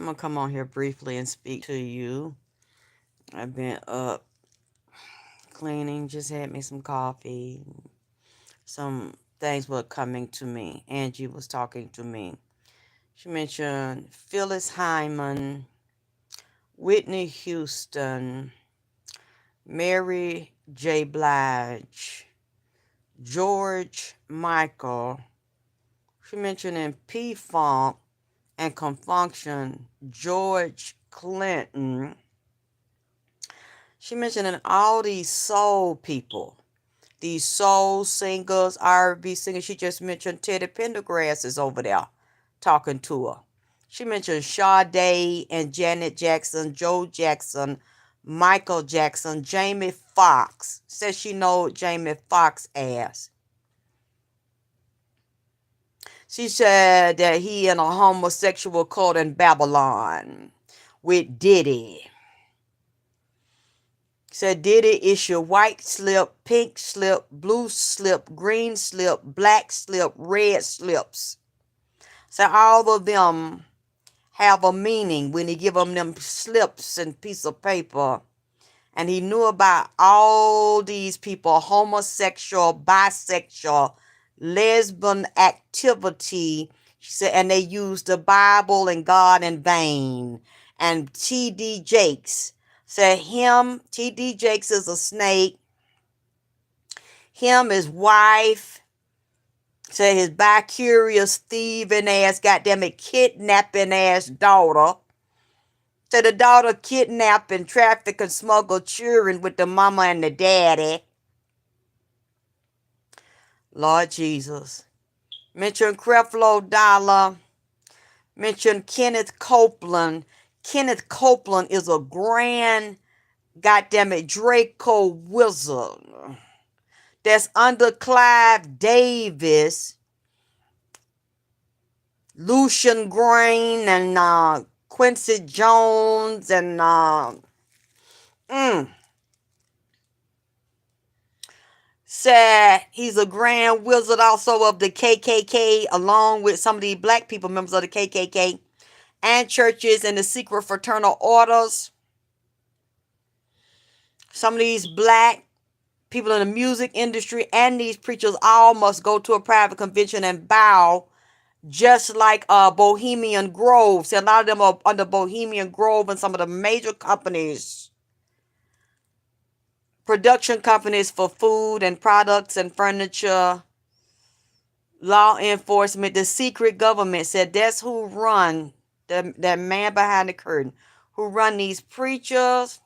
gonna come on here briefly and speak to you. I've been up cleaning, just had me some coffee. Some things were coming to me. Angie was talking to me. She mentioned Phyllis Hyman, Whitney Houston, Mary J. Blige, George Michael. She mentioned in P Funk and Confunction, George Clinton. She mentioned in all these soul people, these soul singers, R&B singers. She just mentioned Teddy Pendergrass is over there talking to her. She mentioned Sade and Janet Jackson, Joe Jackson, Michael Jackson, Jamie Foxx. Says she know Jamie Foxx ass. She said that he in a homosexual cult in Babylon with Diddy. Said Diddy issue white slip, pink slip, blue slip, green slip, black slip, red slips. So all of them have a meaning when he give them slips and piece of paper. And he knew about all these people, homosexual, bisexual, lesbian activity. She said, and they used the Bible and God in vain. And T.D. Jakes said T.D. Jakes is a snake. His wife, said his bi-curious, thieving ass, goddamn it, kidnapping ass daughter. Said the daughter kidnapped and trafficked and smuggled children with the mama and the daddy. Lord Jesus. Mention Creflo Dollar. Mention Kenneth Copeland. Kenneth Copeland is a grand, goddamn it, Draco wizard that's under Clive Davis, Lucian Grain, and Quincy Jones, and said he's a grand wizard also of the KKK, along with some of the black people, members of the KKK, and churches and the secret fraternal orders. Some of these black people in the music industry and these preachers all must go to a private convention and bow, just like Bohemian Grove. See, a lot of them are under Bohemian Grove and some of the major companies, production companies for food and products and furniture, law enforcement, the secret government. Said that's who run, that man behind the curtain, who run these preachers.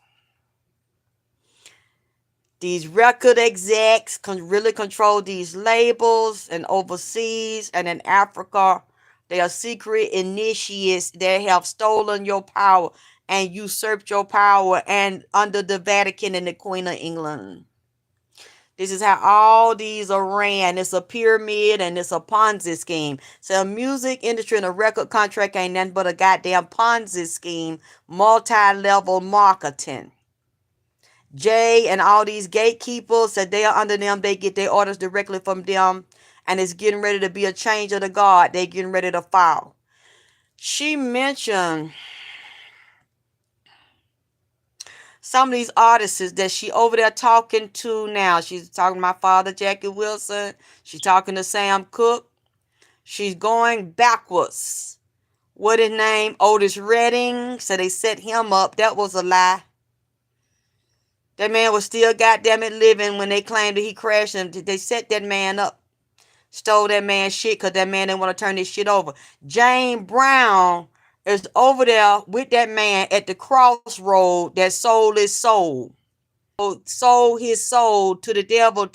These record execs really control these labels, and overseas and in Africa, they are secret initiates that have stolen your power and usurped your power, and under the Vatican and the Queen of England. This is how all these are ran. It's a pyramid and it's a Ponzi scheme. So music industry and a record contract ain't nothing but a goddamn Ponzi scheme, multi-level marketing. Jay and all these gatekeepers said they are under them. They get their orders directly from them. And it's getting ready to be a change of the guard. They getting ready to fall. She mentioned some of these artists that she over there talking to now. She's talking to my father, Jackie Wilson. She's talking to Sam Cooke. She's going backwards. What his name? Otis Redding. So they set him up. That was a lie. That man was still goddamn it living when they claimed that he crashed, and they set that man up. Stole that man's shit because that man didn't want to turn this shit over. Jane Brown is over there with that man at the crossroad that sold his soul. Sold his soul to the devil.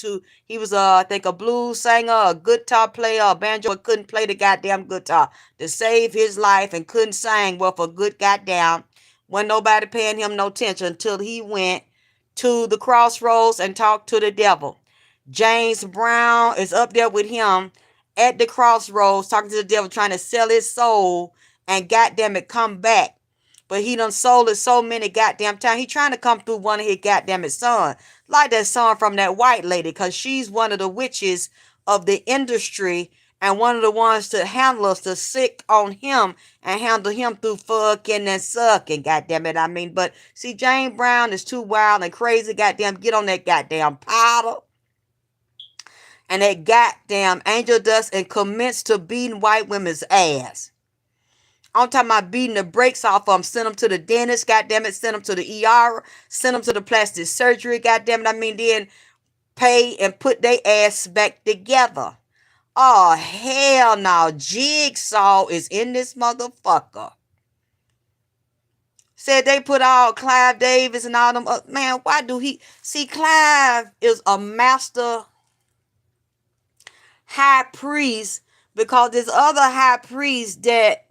He was I think a blues singer, a guitar player, a banjo, but couldn't play the goddamn guitar to save his life, and couldn't sing well for good goddamn. Wasn't nobody paying him no attention until he went to the crossroads and talked to the devil. James Brown is up there with him at the crossroads talking to the devil, trying to sell his soul and goddamn it come back. But he done sold it so many goddamn times. He trying to come through one of his goddamn it son. Like that song from that white lady, because she's one of the witches of the industry And one of the ones to handle us, to sick on him and handle him through fucking and sucking, goddamn it. I mean, but see, Jane Brown is too wild and crazy, goddamn. Get on that goddamn powder and that goddamn angel dust and commence to beating white women's ass. I'm talking about beating the brakes off of them. Send them to the dentist, goddamn it. Send them to the ER. Send them to the plastic surgery, goddamn it. I mean, then pay and put their ass back together. Oh, hell no. Jigsaw is in this motherfucker. Said they put all Clive Davis and all them up. Man, why do he... See, Clive is a master high priest because this other high priest that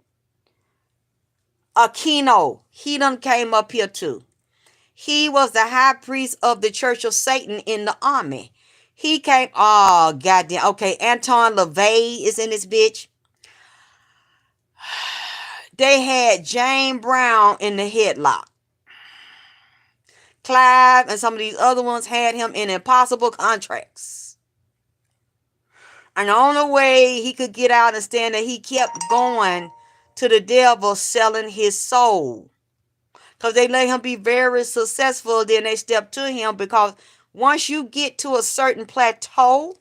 Aquino, he done came up here too. He was the high priest of the Church of Satan in the army. He came, oh, goddamn. Okay, Anton LaVey is in this bitch. They had Jane Brown in the headlock. Clive and some of these other ones had him in impossible contracts. And the only way he could get out and stand that he kept going to the devil selling his soul. Because they let him be very successful, then they step to him because once you get to a certain plateau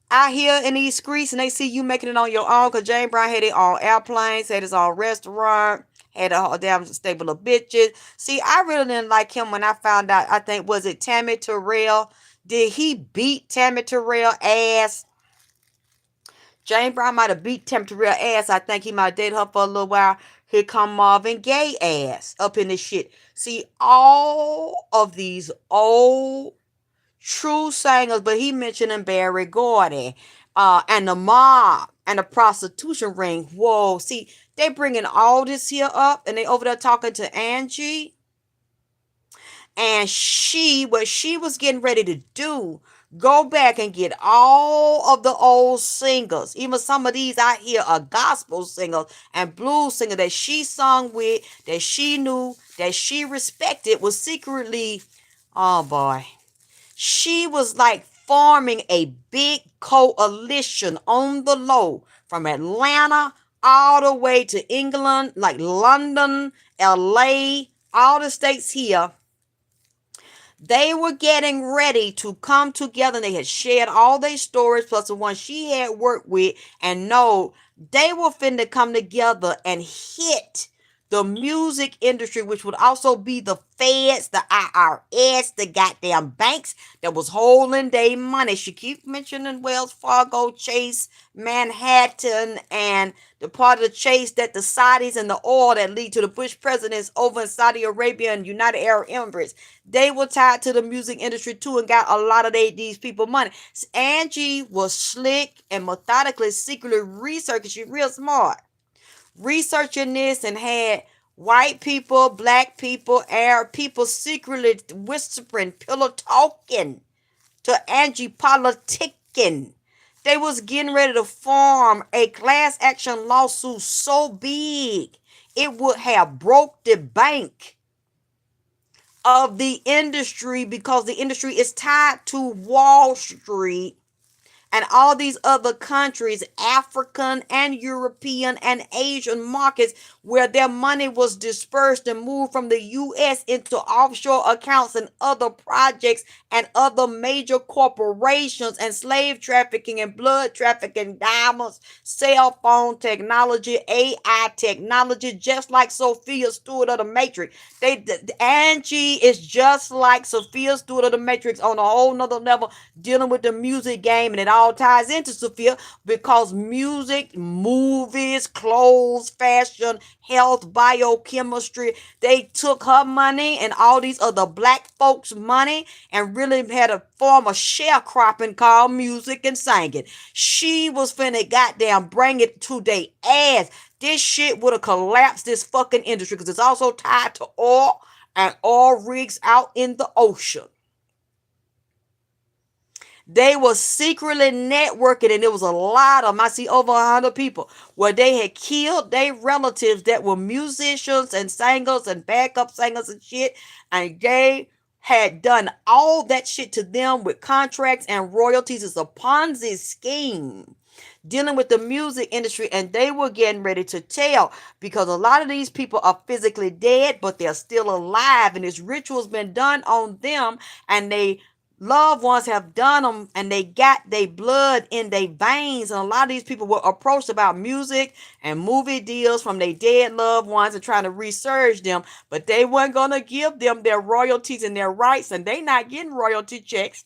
out here in these streets and they see you making it on your own, because Jane Brown had it on airplanes, had his own restaurant, had a damn stable of bitches. See, I really didn't like him when I found out, I think, was it Tammy Terrell? Did he beat Tammy Terrell ass? Jane Brown might have beat Tammy Terrell ass. I think he might have dated her for a little while. Here come Marvin Gaye ass up in this shit. See, all of these old true singers, but he mentioned Barry Gordy, and the mob and the prostitution ring. Whoa, see, they bringing all this here up, and they over there talking to Angie, and what she was getting ready to do, go back and get all of the old singers, even some of these out here are gospel singers and blues singers that she sung with, that she knew, that she respected, was secretly, oh boy, she was like forming a big coalition on the low from Atlanta all the way to England, like London, LA, all the states here. They were getting ready to come together. They had shared all their stories, plus the one she had worked with, and know they were finna come together and hit the music industry, which would also be the feds, the IRS, the goddamn banks that was holding their money. She keep mentioning Wells Fargo, Chase, Manhattan, and the part of the chase that the Saudis and the oil that lead to the Bush presidents over in Saudi Arabia and United Arab Emirates. They were tied to the music industry too and got a lot of these people money. Angie was slick and methodically, secretly researching. She's real smart. Researching this and had white people, black people, Arab people secretly whispering, pillow talking to Angie, politicking. They was getting ready to form a class action lawsuit so big it would have broke the bank of the industry, because the industry is tied to Wall Street and all these other countries, African and European and Asian markets, where their money was dispersed and moved from the U.S. into offshore accounts and other projects and other major corporations, and slave trafficking and blood trafficking, diamonds, cell phone technology, AI technology, just like Sophia Stewart of the Matrix. Angie is just like Sophia Stewart of the Matrix on a whole nother level, dealing with the music game, and it all ties into Sophia because music, movies, clothes, fashion, health, biochemistry, they took her money and all these other black folks' money and really had a form of sharecropping called music and singing. She was finna goddamn bring it to their ass. This shit would have collapsed this fucking industry because it's also tied to oil and oil rigs out in the ocean. They were secretly networking, and there was a lot of them. I see over 100 people where they had killed their relatives that were musicians and singers and backup singers and shit, and they had done all that shit to them with contracts and royalties. It's a Ponzi scheme. dealing with the music industry, and they were getting ready to tell, because a lot of these people are physically dead, but they're still alive, and this ritual's been done on them, and they loved ones have done them, and they got their blood in their veins. And a lot of these people were approached about music and movie deals from their dead loved ones and trying to resurge them, but they weren't going to give them their royalties and their rights, and they not getting royalty checks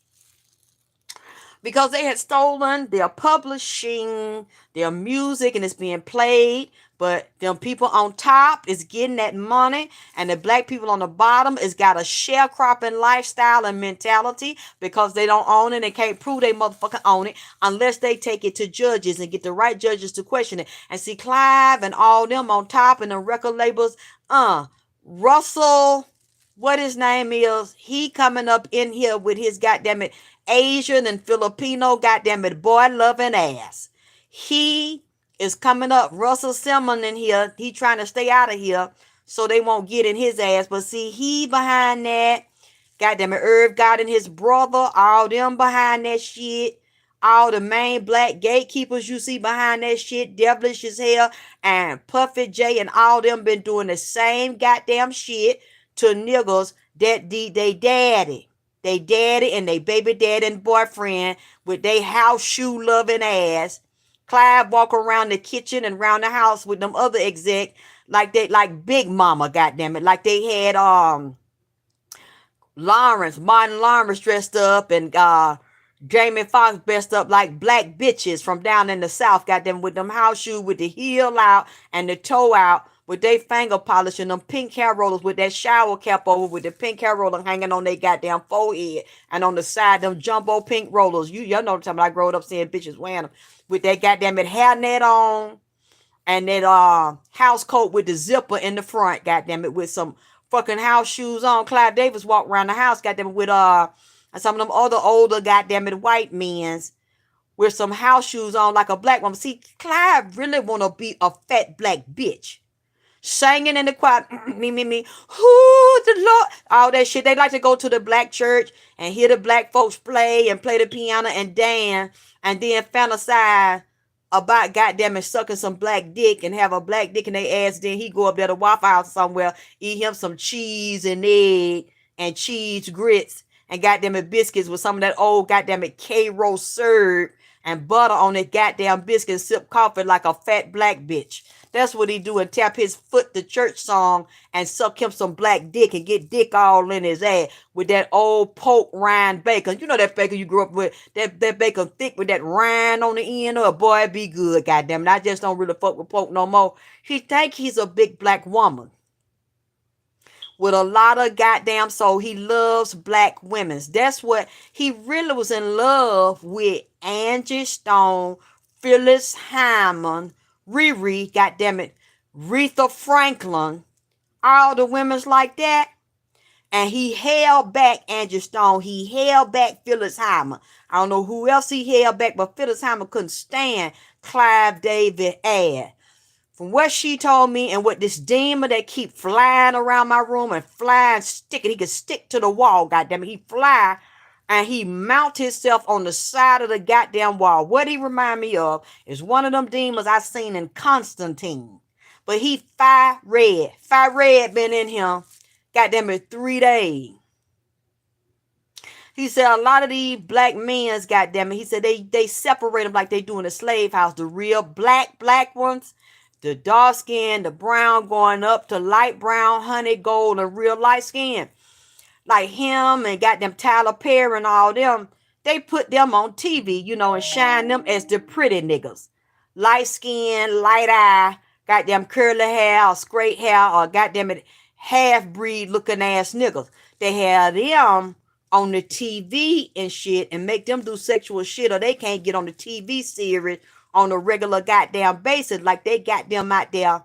because they had stolen their publishing, their music, and it's being played. But them people on top is getting that money, and the black people on the bottom is got a sharecropping lifestyle and mentality because they don't own it and can't prove they motherfucking own it unless they take it to judges and get the right judges to question it. And see Clive and all them on top and the record labels, Russell, what his name is, he coming up in here with his goddamn it Asian and Filipino goddamn it boy loving ass. He is coming up, Russell Simmons in here. He trying to stay out of here so they won't get in his ass. But see, he behind that. Goddamn it, Irv got in his brother, all them behind that shit. All the main black gatekeepers you see behind that shit, devilish as hell, and Puffy J and all them been doing the same goddamn shit to niggas that they daddy. They daddy and they baby daddy and boyfriend with they house shoe loving ass. Clive walk around the kitchen and around the house with them other exec like they like Big Mama, goddamn it, like they had Martin Lawrence dressed up, and Jamie Foxx dressed up like black bitches from down in the South, goddamn, with them house shoes with the heel out and the toe out, with they finger polish and them pink hair rollers with that shower cap over with the pink hair roller hanging on their goddamn forehead, and on the side them jumbo pink rollers. Y'all know the time I growed up seeing bitches wearing them with that goddamn it hairnet on, and that house coat with the zipper in the front, goddamn it, with some fucking house shoes on. Clive Davis walked around the house, goddamn it, with some of them other older goddamn it white men's with some house shoes on like a black woman. See, Clive really wanna be a fat black bitch. Singing in the choir, me, who the Lord, all that shit. They like to go to the black church and hear the black folks play and play the piano and dance, and then fantasize about goddamn it sucking some black dick and have a black dick in their ass. Then he go up there to Waffle House somewhere, eat him some cheese and egg and cheese grits and goddamn it biscuits with some of that old goddamn it K-roll syrup and butter on that goddamn biscuit and sip coffee like a fat black bitch. That's what he do, and tap his foot the church song and suck him some black dick and get dick all in his ass with that old pork rind bacon. You know that bacon you grew up with, that bacon thick with that rind on the end. Oh boy, it be good, goddamn it. I just don't really fuck with pork no more. He think he's a big black woman with a lot of goddamn soul. He loves black women. That's what he really was in love with. Angie Stone, Phyllis Hyman, Riri, goddammit, Aretha Franklin, all the women's like that. And he held back Angie Stone. He held back Phyllis Hyman. I don't know who else he held back, but Phyllis Hyman couldn't stand Clive Davis ass. From what she told me and what this demon that keep flying around my room and flying, sticking, he could stick to the wall, goddammit. He fly and he mount himself on the side of the goddamn wall. What he remind me of is one of them demons I seen in Constantine. But he fire red. Fire red been in him, goddamn it, 3 days. He said a lot of these black men's, goddamn it, he said they separate them like they do in a slave house. The real black ones, the dark skin, the brown going up to light brown, honey gold, and real light skin. Like him and goddamn Tyler Perry and all them, they put them on TV, you know, and shine them as the pretty niggas. Light skin, light eye, goddamn curly hair or straight hair or goddamn it half-breed looking ass niggas. They have them on the TV and shit and make them do sexual shit, or they can't get on the TV series on a regular goddamn basis like they got them out there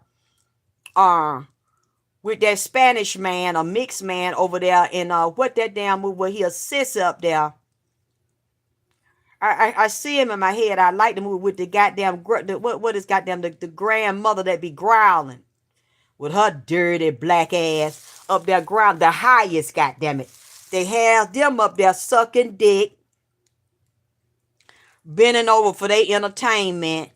with that Spanish man, a mixed man over there in what that damn movie where he assists up there. I see him in my head. I like the movie with the goddamn what is goddamn the grandmother that be growling with her dirty black ass up there growling. The highest, goddamn it. They have them up there sucking dick, bending over for their entertainment,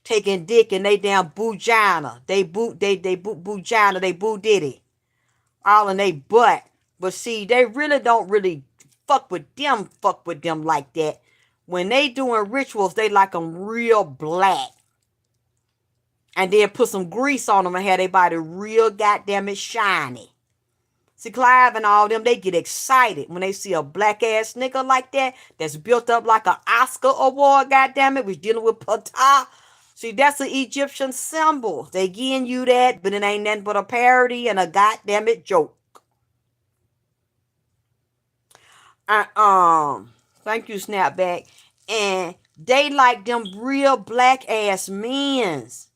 taking dick in they damn boogina. They boogina, they boo diddy. All in they butt. But see, they really don't really fuck with them like that. When they doing rituals, they like them real black. And then put some grease on them and have their body real goddamn it shiny. See, Clive and all them, they get excited when they see a black ass nigga like that that's built up like an Oscar award, goddamn it, which dealing with Ptah. See, that's an Egyptian symbol. They giving you that, but it ain't nothing but a parody and a goddamn it joke. Thank you, Snapback. And they like them real black ass men's.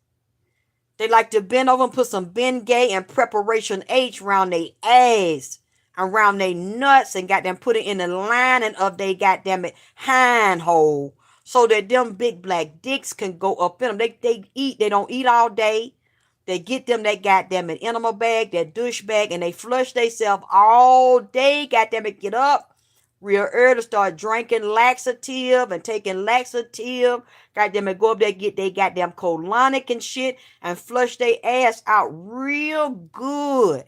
They like to bend over and put some Bengay and preparation H around their ass, around their nuts, and got them put it in the lining of they goddamn it hind hole, so that them big black dicks can go up in them. They don't eat all day. They get them that goddamn it enema bag, that douche bag, and they flush themselves all day. Goddamn it, get up real early, start drinking laxative and taking laxative. Goddamn it, go up there, get they goddamn colonic and shit and flush their ass out real good.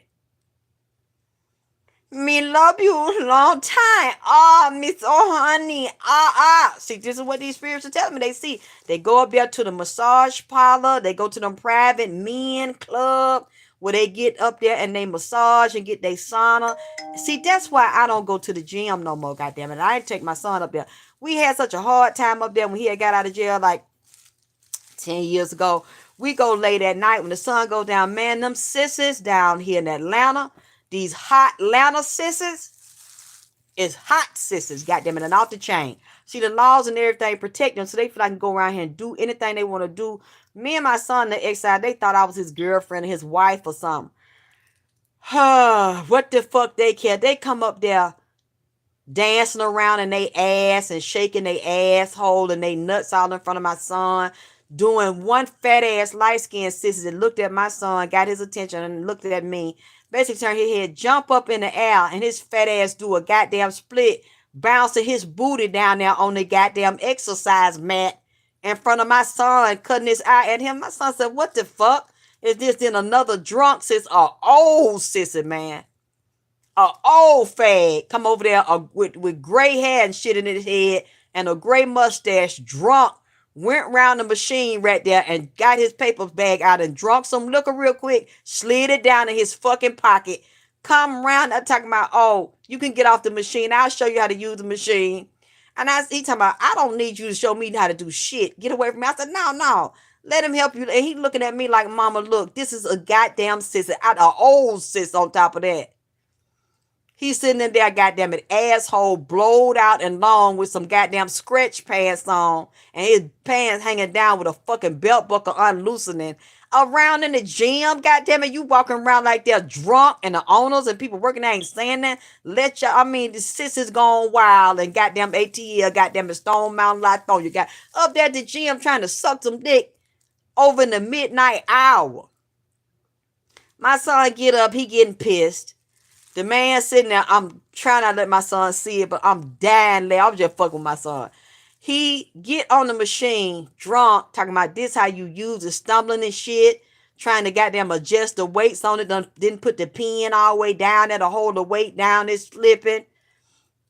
Me love you long time. Miss honey. See, this is what these spirits are telling me. They go up there to the massage parlor. They go to them private men club where they get up there and they massage and get their sauna. See, that's why I don't go to the gym no more, goddamn it. I ain't take my son up there. We had such a hard time up there when he had got out of jail like 10 years ago. We go late at night when the sun goes down. Man, them sissies down here in Atlanta, these hot Atlanta sissies, is hot sissies, goddamn it, and off the chain. See, the laws and everything protect them, so they feel like I can go around here and do anything they want to do. Me and my son, the ex-side, they thought I was his girlfriend or his wife or something. What the fuck they care? They come up there dancing around in they ass and shaking their asshole and they nuts all in front of my son. Doing one fat ass light skinned sissy that looked at my son, got his attention and looked at me. Basically turned his head, jump up in the air, and his fat ass do a goddamn split, bouncing his booty down there on the goddamn exercise mat in front of my son, cutting his eye at him. My son said, "What the fuck is this?" Then another drunk sis, a old sissy, man. A old fag come over there with gray hair and shit in his head and a gray mustache, drunk, went round the machine right there and got his paper bag out and drunk some liquor real quick, slid it down in his fucking pocket, come around there talking about, "Oh, you can get off the machine. I'll show you how to use the machine." And he talking about, "I don't need you to show me how to do shit. Get away from me." I said, no. Let him help you. And he looking at me like, "Mama, look, this is a goddamn sis, an old sis on top of that." He's sitting in there, goddamn it, asshole blowed out and long with some goddamn stretch pants on, and his pants hanging down with a fucking belt buckle unloosening. Around in the gym, goddamn it, you walking around like they're drunk, and the owners and people working there ain't saying that. The sister's gone wild, and goddamn ATL, goddamn Stone Mountain Light you got up there at the gym trying to suck some dick over in the midnight hour. My son get up, he getting pissed. The man sitting there, I'm trying not to let my son see it, but I'm dying there. I'm just fucking with my son. He get on the machine, drunk, talking about this how you use it, stumbling and shit, trying to goddamn adjust the weights on it, didn't put the pin all the way down there to hold the weight down, it's slipping.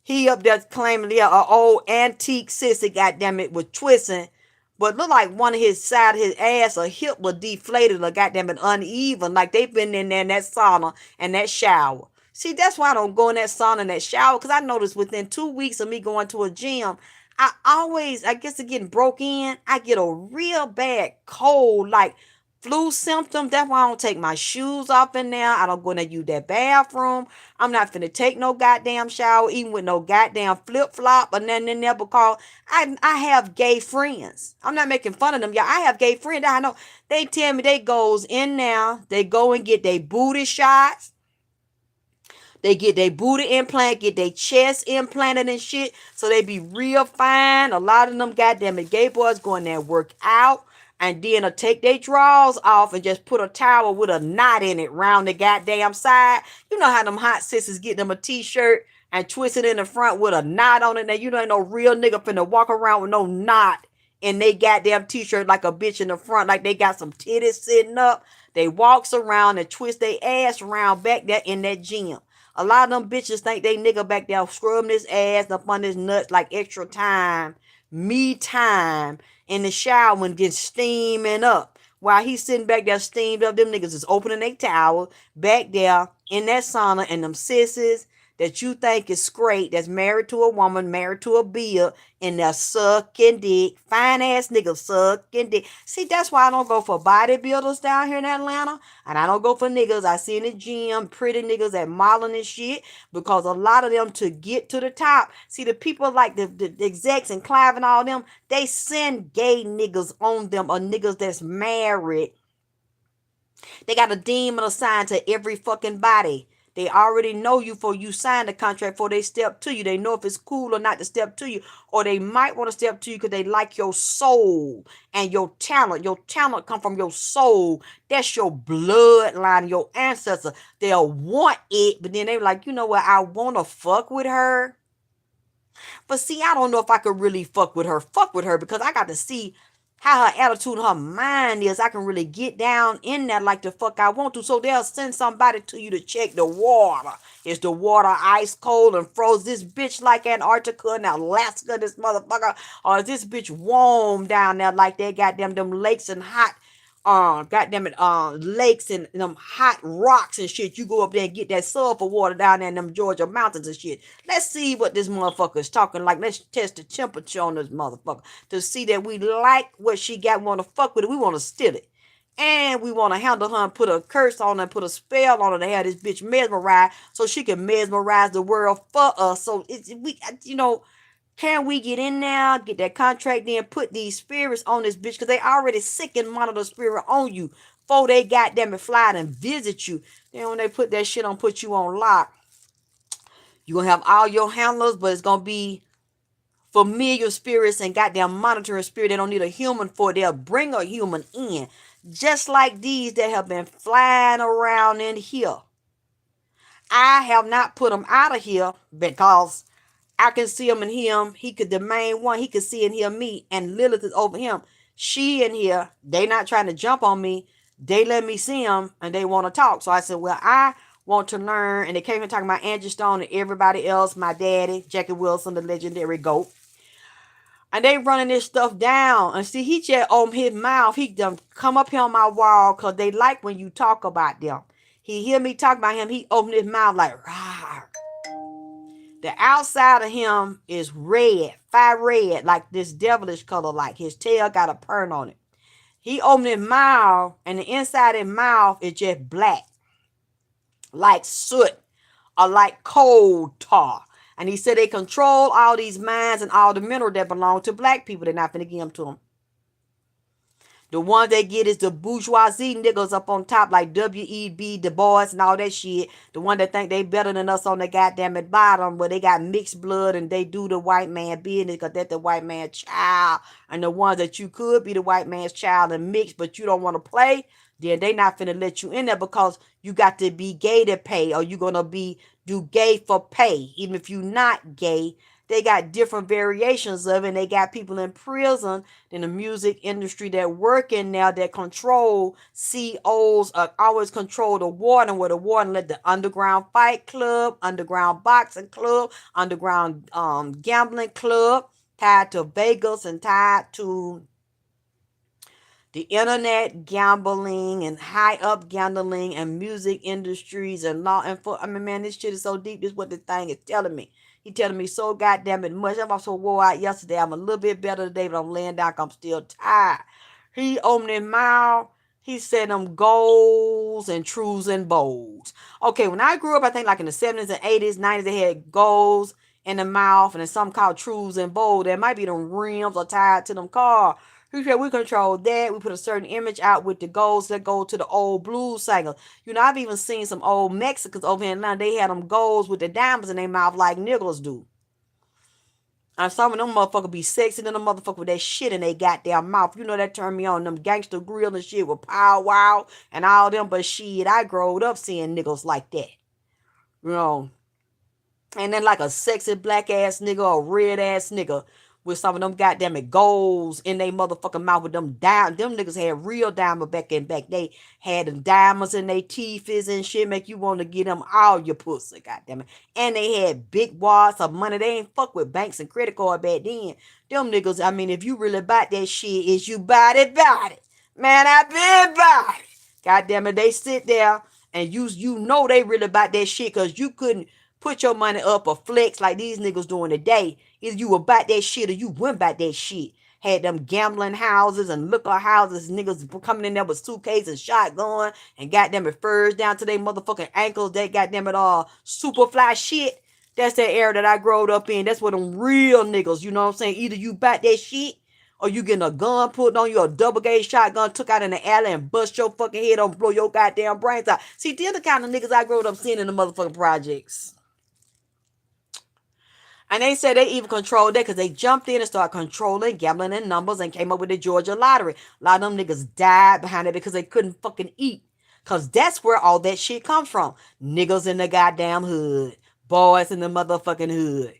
He up there claiming, yeah, an old antique sissy, goddamn it, was twisting, but look like one of his side of his ass or hip was deflated or goddamn it uneven, like they've been in there in that sauna and that shower. See, that's why I don't go in that sauna and that shower, because I noticed within 2 weeks of me going to a gym, I guess getting broke in, I get a real bad cold, like flu symptom. That's why I don't take my shoes off in there. I don't go in there use that bathroom. I'm not finna take no goddamn shower, even with no goddamn flip-flop or nothing in there, because I have gay friends. I'm not making fun of them, y'all. I have gay friends. I know they tell me they goes in there, they go and get their booty shots. They get their booty implant, get their chest implanted and shit, so they be real fine. A lot of them goddamn gay boys go in there and work out, and then take their drawers off and just put a towel with a knot in it round the goddamn side. You know how them hot sisters get them a t-shirt and twist it in the front with a knot on it. Now you ain't no real nigga finna walk around with no knot and they goddamn t-shirt like a bitch in the front, like they got some titties sitting up. They walks around and twist their ass around back there in that gym. A lot of them bitches think they nigga back there scrubbing his ass up on his nuts like extra time, me time in the shower and get steaming up. While he's sitting back there steamed up, them niggas is opening their towel back there in that sauna, and them sissies that you think is great, that's married to a woman, married to a beard, and they're sucking dick. Fine ass niggas sucking dick. See, that's why I don't go for bodybuilders down here in Atlanta. And I don't go for niggas I see in the gym, pretty niggas at modeling and shit. Because a lot of them, to get to the top, see, the people like the execs and Clive and all them, they send gay niggas on them, or niggas that's married. They got a demon assigned to every fucking body. They already know you before you sign the contract, before they step to you. They know if it's cool or not to step to you. Or they might want to step to you because they like your soul and your talent. Your talent come from your soul. That's your bloodline, your ancestor. They'll want it, but then they're like, you know what, I want to fuck with her. But see, I don't know if I could really fuck with her because I got to see how her attitude and her mind is. I can really get down in that like the fuck I want to. So they'll send somebody to you to check the water. Is the water ice cold and froze? This bitch like Antarctica and Alaska, this motherfucker? Or is this bitch warm down there like they goddamn them lakes and hot goddamn it, lakes and them hot rocks and shit. You go up there and get that sulfur water down there in them Georgia mountains and shit. Let's see what this motherfucker is talking like. Let's test the temperature on this motherfucker to see that we like what she got. Want to fuck with it. We want to steal it. And we want to handle her and put a curse on her and put a spell on her to have this bitch mesmerized so she can mesmerize the world for us. So can we get in now, get that contract, then put these spirits on this bitch? Because they already sick and monitor spirit on you before they goddamn it fly and visit you. Then when they put that shit on, put you on lock, you're going to have all your handlers, but it's going to be familiar spirits and goddamn monitoring spirit. They don't need a human for it. They'll bring a human in. Just like these that have been flying around in here. I have not put them out of here because I can see him and hear him. He could, the main one, he could see and hear me. And Lilith is over him. She in here, they not trying to jump on me. They let me see him and they want to talk. So I said, well, I want to learn. And they came in talking about Angie Stone and everybody else. My daddy, Jackie Wilson, the legendary GOAT. And they running this stuff down. And see, he just opened his mouth. He done come up here on my wall because they like when you talk about them. He hear me talk about him. He opened his mouth like, rah. The outside of him is red, fire red, like this devilish color, like his tail got a perm on it. He opened his mouth, and the inside of his mouth is just black, like soot or like coal tar. And he said they control all these mines and all the mineral that belong to black people. They're not finna give them to them. The one they get is the bourgeoisie niggas up on top, like W.E.B. Du Bois and all that shit. The one that think they better than us on the goddamn at bottom, where they got mixed blood and they do the white man business because that's the white man's child. And the ones that you could be the white man's child and mix, but you don't want to play, then they not finna let you in there because you got to be gay to pay, or you gonna do gay for pay. Even if you not gay, they got different variations of it. And they got people in prison in the music industry that work in now that control COs, always control the warden, where the warden let the underground fight club, underground boxing club, underground gambling club, tied to Vegas and tied to the internet gambling and high up gambling and music industries and law enforcement. I mean, man, this shit is so deep. This is what the thing is telling me. He telling me so goddamn it much. I'm also wore out yesterday. I'm a little bit better today, but I'm laying down. I'm still tired. He opened his mouth. He said them goals and truths and bowls. Okay, when I grew up, I think like in the 70s and 80s, 90s, they had goals in the mouth and then some called truths and bowls. There might be them rims or tied to them cars. He said we control that. We put a certain image out with the goals that go to the old blues singer. You know, I've even seen some old Mexicans over here in Atlanta. They had them goals with the diamonds in their mouth like niggas do. And some of them motherfuckers be sexy than them motherfuckers with that shit in their goddamn mouth. You know that turned me on. Them gangster grill and shit with Pow Wow and all them. But shit, I growed up seeing niggas like that. You know. And then like a sexy black ass nigga or red ass nigga with some of them goddamn it goals in they motherfucking mouth with them diamonds. Them niggas had real diamond back in back. They had them diamonds in their teeth and shit, make you want to get them all your pussy, goddamn it. And they had big wads of money. They ain't fuck with banks and credit card back then. Them niggas, I mean, if you really bought that shit, is you bought it, bought it. Man, I been bought it. Goddamn it, they sit there and you know they really bought that shit because you couldn't put your money up or flex like these niggas doing today. Either you were about that shit or you went about that shit. Had them gambling houses and liquor houses, niggas coming in there with suitcase and shotgun and got them at furs down to their motherfucking ankles. They got them at all super fly shit. That's that era that I growed up in. That's what them real niggas, you know what I'm saying? Either you bought that shit or you getting a gun put on you, a double gauge shotgun took out in the alley and bust your fucking head on, blow your goddamn brains out. See, they're the kind of niggas I growed up seeing in the motherfucking projects. And they said they even controlled that because they jumped in and started controlling gambling and numbers and came up with the Georgia lottery. A lot of them niggas died behind it because they couldn't fucking eat. Because that's where all that shit comes from. Niggas in the goddamn hood. Boys in the motherfucking hood.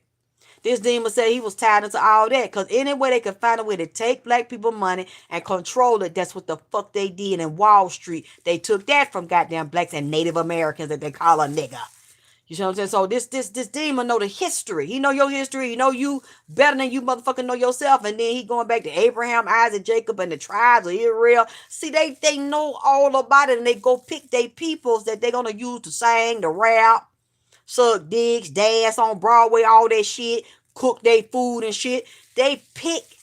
This demon said he was tied into all that because any way they could find a way to take black people money and control it, that's what the fuck they did in Wall Street. They took that from goddamn blacks and Native Americans that they call a nigga. You know what I'm saying? So this demon know the history. He know your history. He know you better than you motherfucking know yourself. And then he going back to Abraham, Isaac, Jacob, and the tribes of Israel. See, they know all about it, and they go pick their peoples that they gonna use to sing, to rap, suck dicks, dance on Broadway, all that shit, cook their food and shit. They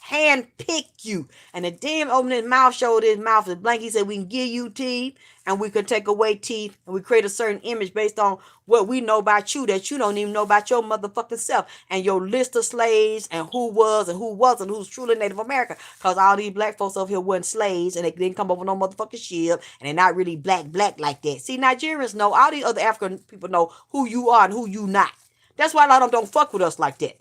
hand pick you. And the demon opened his mouth, showed his mouth is blank. He said, we can give you teeth and we can take away teeth and we create a certain image based on what we know about you that you don't even know about your motherfucking self and your list of slaves and who was and who wasn't, who's truly Native American. Because all these black folks over here weren't slaves and they didn't come over no motherfucking ship and they're not really black like that. See, Nigerians know, all these other African people know who you are and who you not. That's why a lot of them don't fuck with us like that.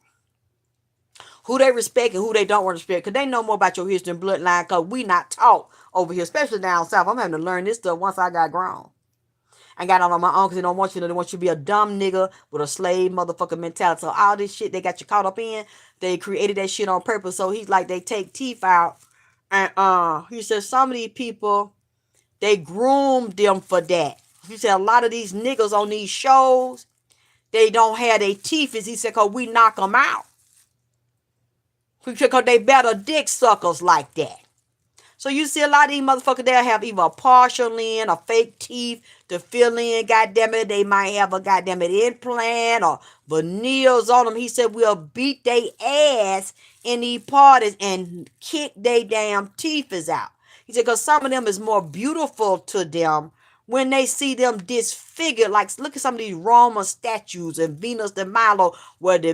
Who they respect and who they don't respect, because they know more about your history and bloodline, because we not taught over here, especially down south. I'm having to learn this stuff once I got grown. I got on my own because they don't want you to. They want you to be a dumb nigga with a slave motherfucking mentality. So all this shit they got you caught up in, they created that shit on purpose. So he's like, they take teeth out. And he says some of these people, they groomed them for that. He said a lot of these niggas on these shows, they don't have their teeth. He said, because we knock them out. Because they better dick suckers like that. So you see a lot of these motherfuckers, they'll have either a partial in or fake teeth to fill in, goddamn it. They might have a goddamn it implant or veneers on them. He said we'll beat they ass in these parties and kick they damn teeth out. He said because some of them is more beautiful to them when they see them disfigured. Like look at some of these Roman statues and Venus de Milo where the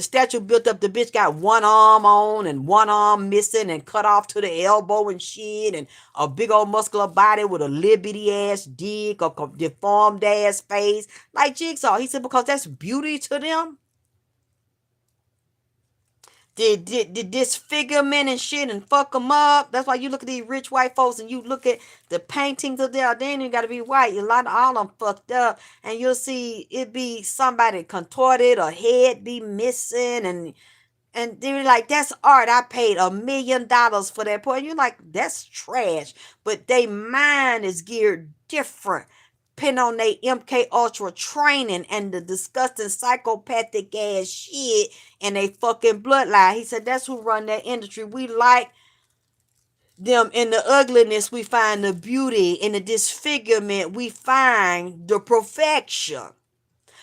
statue built up, the bitch got one arm on and one arm missing and cut off to the elbow and shit and a big old muscular body with a little bitty ass dick or deformed ass face. Like Jigsaw. He said because that's beauty to them. The disfigurement and shit and fuck them up. That's why you look at these rich white folks and you look at the paintings of them. They ain't even got to be white. A lot of all of them fucked up. And you'll see it be somebody contorted or head be missing and they're like, that's art. I paid $1 million for that point. You're like, that's trash. But they mind is geared different. Depending on their MK Ultra training and the disgusting psychopathic ass shit and they fucking bloodline. He said that's who run that industry. We like them in the ugliness. We find the beauty in the disfigurement. We find the perfection.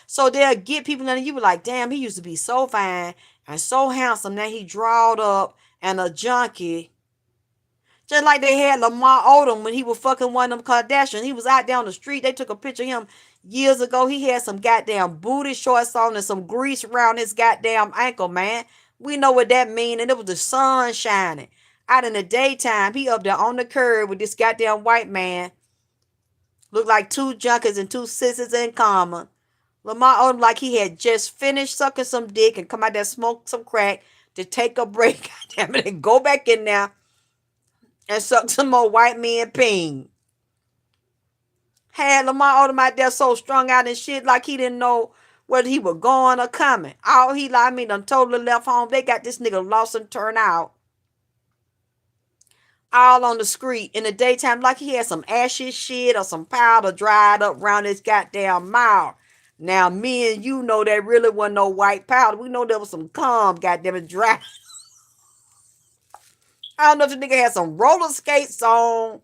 So they'll get people in and you be like, damn, he used to be so fine and so handsome. Now he drawed up and a junkie. Just like they had Lamar Odom when he was fucking one of them Kardashian. He was out down the street. They took a picture of him years ago. He had some goddamn booty shorts on and some grease around his goddamn ankle, man. We know what that mean. And it was the sun shining. Out in the daytime, he up there on the curb with this goddamn white man. Looked like two junkies and two sisters in common. Lamar Odom like he had just finished sucking some dick and come out there smoke some crack to take a break. Goddamn it, and go back in there and suck some more white men peen. Had Lamar Odom out there so strung out and shit like he didn't know whether he was going or coming. All he like me done totally left home. They got this nigga lost and turned out all on the street in the daytime like he had some ashy shit or some powder dried up around his goddamn mouth. Now, me and you know there really wasn't no white powder. We know there was some cum, goddamn it, dry. I don't know if the nigga had some roller skates on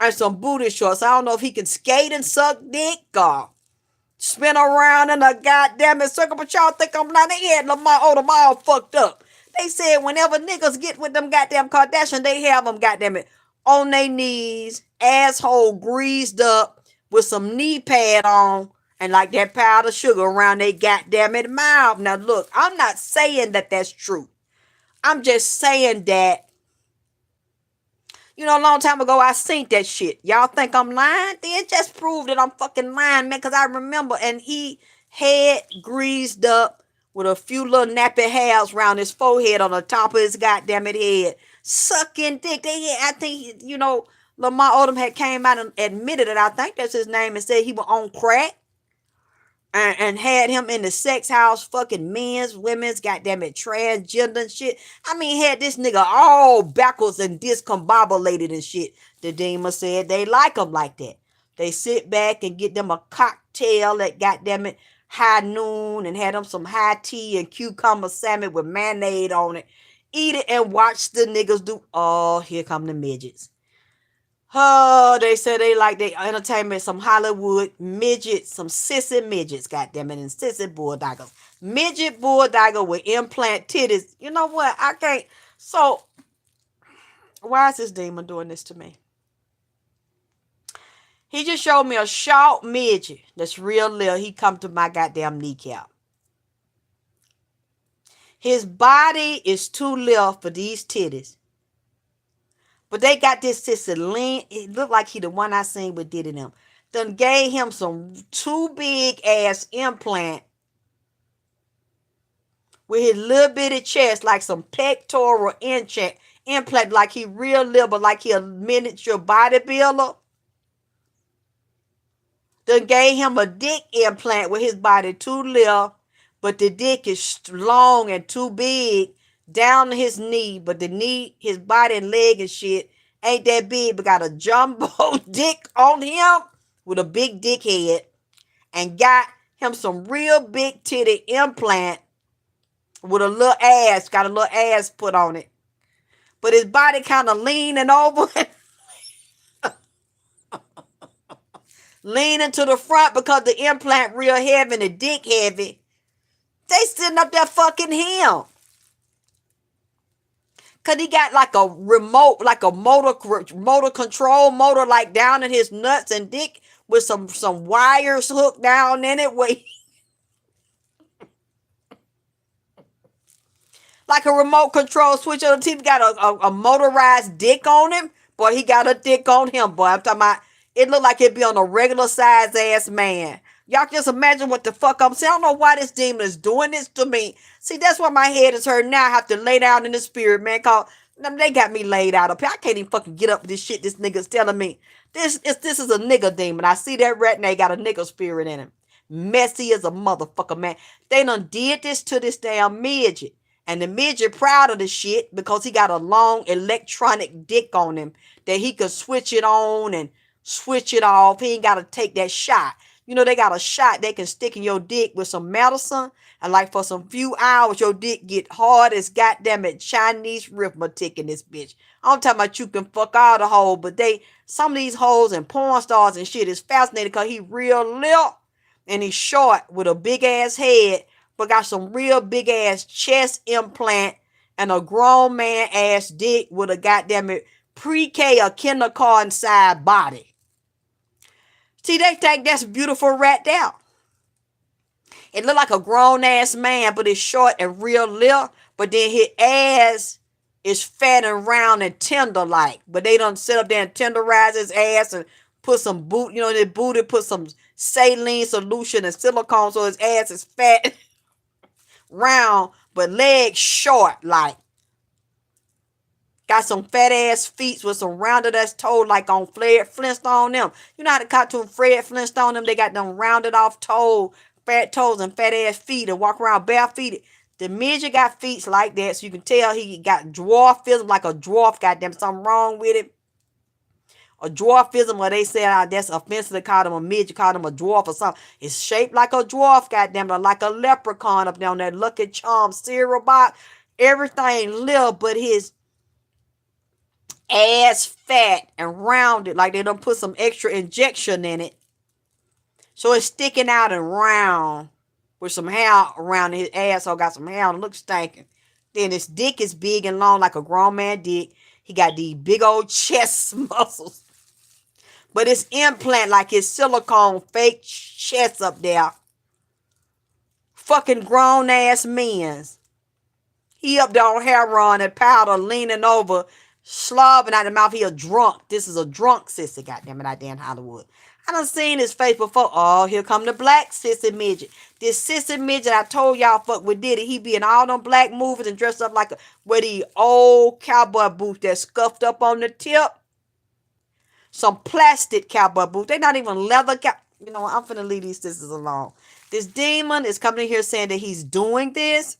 and some booty shorts. I don't know if he can skate and suck dick or spin around in a goddamn circle, but y'all think I'm lying. They had Lamar all fucked up. They said whenever niggas get with them goddamn Kardashian, they have them goddamn it on their knees, asshole greased up with some knee pad on and like that powder sugar around their goddamn it mouth. Now look, I'm not saying that that's true. I'm just saying that, you know, a long time ago, I seen that shit. Y'all think I'm lying? Then just prove that I'm fucking lying, man, because I remember. And he had greased up with a few little nappy hairs around his forehead on the top of his goddamn it head. Sucking dick. They had, I think, you know, Lamar Odom had came out and admitted it. I think that's his name, and said he was on crack. And had him in the sex house, fucking men's, women's, goddamn it, transgender and shit. I mean, had this nigga all backwards and discombobulated and shit. The demon said they like him like that. They sit back and get them a cocktail at goddamn it high noon and had them some high tea and cucumber salmon with mayonnaise on it. Eat it and watch the niggas do. Oh, here come the midgets. Oh, they say they like their entertainment, some Hollywood midgets, some sissy midgets, goddamn it, and sissy bulldoggers. Midget bulldogger with implant titties. You know what? I can't. So, why is this demon doing this to me? He just showed me a short midget that's real little. He come to my goddamn kneecap. His body is too little for these titties. But they got this sister lean. It looked like he the one I seen with Diddy them. Done gave him some too big ass implant with his little bitty chest, like some pectoral implant, like he real little, but like he a miniature bodybuilder. Done gave him a dick implant with his body too little, but the dick is long and too big down to his knee, but the knee, his body and leg and shit ain't that big, but got a jumbo dick on him with a big dick head, and got him some real big titty implant with a little ass, got a little ass put on it. But his body kind of leaning over, leaning to the front because the implant real heavy and the dick heavy. They sitting up there fucking him. Cause he got like a remote, like a motor control motor, like down in his nuts and dick with some wires hooked down in it. Like a remote control switch on the TV. Got a motorized dick on him. Boy, he got a dick on him, boy. I'm talking about, it looked like it'd be on a regular size ass man. Y'all just imagine what the fuck I'm saying. I don't know why this demon is doing this to me. See, that's why my head is hurting now. I have to lay down in the spirit, man. Cause they got me laid out up here. I can't even fucking get up with this shit this nigga's telling me. This is a nigga demon. I see that rat and they got a nigga spirit in him. Messy as a motherfucker, man. They done did this to this damn midget. And the midget proud of the shit because he got a long electronic dick on him that he could switch it on and switch it off. He ain't got to take that shot. You know, they got a shot they can stick in your dick with some medicine. And like for some few hours, your dick get hard as goddamn it Chinese arithmetic in this bitch. I'm talking about you can fuck all the hoes, but some of these hoes and porn stars and shit is fascinating because he real little and he's short with a big ass head, but got some real big ass chest implant and a grown man ass dick with a goddamn it pre-K or kindergarten side body. See, they think that's beautiful right there. It look like a grown ass man, but it's short and real little. But then his ass is fat and round and tender like. But they done sit up there and tenderize his ass and put some the booty, put some saline solution and silicone so his ass is fat, round, but legs short like. Got some fat ass feet with some rounded ass toe like on Fred Flintstone them. You know how the cartoon Fred Flintstone them, they got them rounded off toe fat toes and fat ass feet and walk around bare feet. The midget got feet like that, so you can tell he got dwarfism, like a dwarf. Goddamn, something wrong with it. A dwarfism, where they say that's offensive to call him a midget, call him a dwarf or something. It's shaped like a dwarf, goddamn, or like a leprechaun up down there. Lucky Charm cereal box. Everything little, but his ass fat and rounded, like they done put some extra injection in it. So it's sticking out and round with some hair around his asshole. Got some hair and it looks stinking. Then his dick is big and long like a grown man dick. He got these big old chest muscles. But it's implant like his silicone fake chest up there. Fucking grown ass men's. He up there on heroin and powder, leaning over, slobbing out the mouth. He a drunk. This is a drunk sissy, goddammit, out there in Hollywood. I done seen his face before. Oh, here come the black sissy midget. This sissy midget I told y'all fuck with Diddy. He be in all them black movies and dressed up like with the old cowboy boots that scuffed up on the tip. Some plastic cowboy boots. They not even leather. You know what? I'm finna leave these sisters alone. This demon is coming in here saying that he's doing this.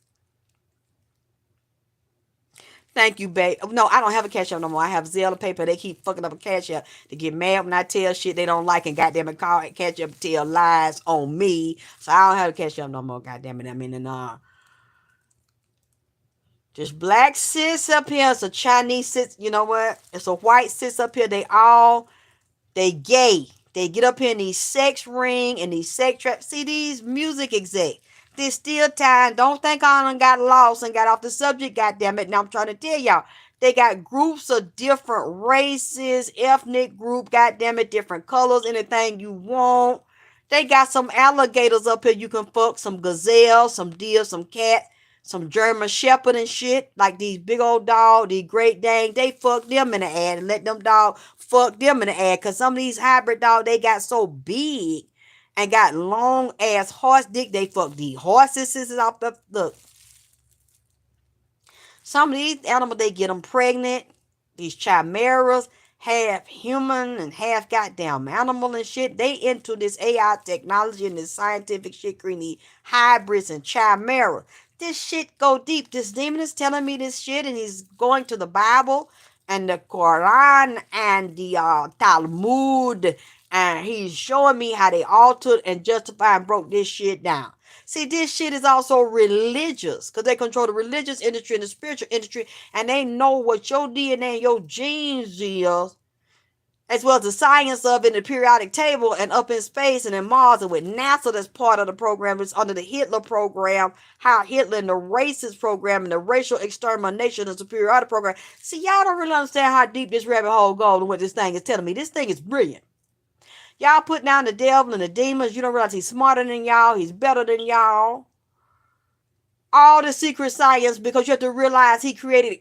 Thank you, babe. No, I don't have a Cash App no more. I have Zelle paper. They keep fucking up a Cash App. They get mad when I tell shit they don't like and goddamn it call Cash App tell lies on me. So I don't have a Cash App no more. Goddamn it. I mean, this black sis up here. It's a Chinese sis. You know what? It's a white sis up here. They gay. They get up here in these sex ring and these sex traps. See these music execs. This still time. Don't think I done got lost and got off the subject, goddammit. Now I'm trying to tell y'all. They got groups of different races, ethnic group, goddammit, different colors, anything you want. They got some alligators up here you can fuck, some gazelles, some deer, some cat, some German shepherd and shit. Like these big old dogs, these Great Danes. They fuck them in the ad and let them dogs fuck them in the ad. Because some of these hybrid dogs, they got so big and got long ass horse dick. They fuck these horses off the look. Some of these animals, they get them pregnant. These chimeras, half human and half goddamn animal and shit. They into this AI technology and this scientific shit, creating these hybrids and chimeras. This shit go deep. This demon is telling me this shit, and he's going to the Bible and the Quran and the Talmud, and he's showing me how they altered and justified and broke this shit down. See, this shit is also religious because they control the religious industry and the spiritual industry, and they know what your DNA and your genes is, as well as the science of it in the periodic table and up in space and in Mars and with NASA that's part of the program. It's under the Hitler program, how Hitler and the racist program and the racial extermination and superiority program. See, y'all don't really understand how deep this rabbit hole goes and what this thing is telling me. This thing is brilliant. Y'all put down the devil and the demons. You don't realize he's smarter than y'all. He's better than y'all. All the secret science, because you have to realize he created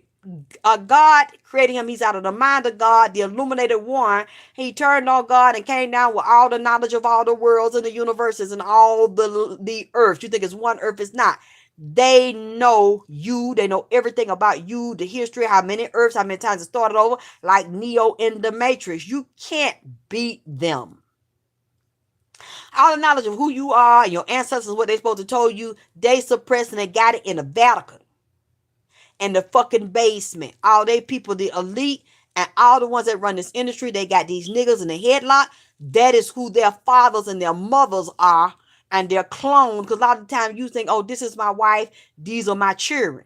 God created him. He's out of the mind of God, the illuminated one. He turned on God and came down with all the knowledge of all the worlds and the universes and all the earth. You think it's one earth? It's not. They know you. They know everything about you, the history, how many earths, how many times it started over, like Neo in the Matrix. You can't beat them. All the knowledge of who you are and your ancestors, what they supposed to told you, they suppressed and they got it in the Vatican. In the fucking basement. All they people, the elite, and all the ones that run this industry, they got these niggas in the headlock. That is who their fathers and their mothers are. And they're cloned. Because a lot of the time you think, oh, this is my wife. These are my children.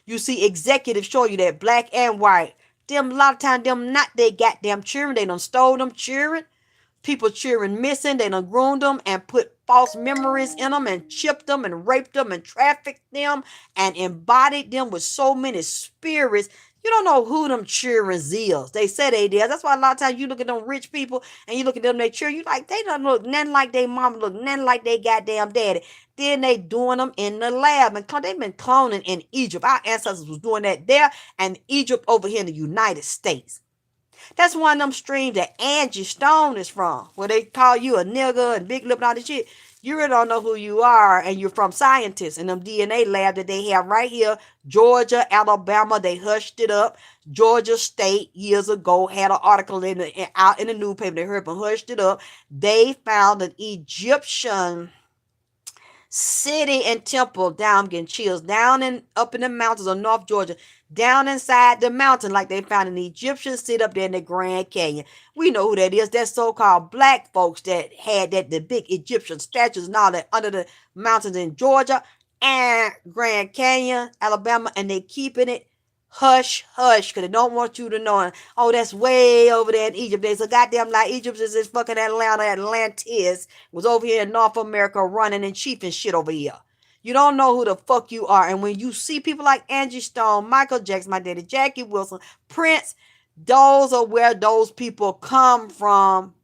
You see executives show you that black and white. Them, a lot of time, them not they goddamn children. They done stole them children. People children missing. They done groomed them and put false memories in them and chipped them and raped them and trafficked them and embodied them with so many spirits. You don't know who them children is. They say they did. That's why a lot of times you look at them rich people and you look at them, they children, you like, they don't look nothing like they mama, look nothing like they goddamn daddy. Then they doing them in the lab. And they've been cloning in Egypt. Our ancestors was doing that there and Egypt over here in the United States. That's one of them streams that Angie Stone is from, where they call you a nigga and big lip and all this shit. You really don't know who you are, and you're from scientists in them DNA lab that they have right here. Georgia, Alabama, they hushed it up. Georgia State years ago had an article out in the newspaper. They heard and hushed it up. They found an Egyptian city and temple. Down, I'm getting chills. Down and up in the mountains of North Georgia. Down inside the mountain, like they found an Egyptian city up there in the Grand Canyon. We know who that is. That's so-called black folks that had the big Egyptian statues and all that under the mountains in Georgia and Grand Canyon, Alabama, and they keeping it hush hush because they don't want you to know. Oh, that's way over there in Egypt. There's a goddamn like Egypt is this fucking Atlantis was over here in North America running and chief and shit over here. You don't know who the fuck you are. And when you see people like Angie Stone, Michael Jackson, my daddy, Jackie Wilson, Prince, those are where those people come from.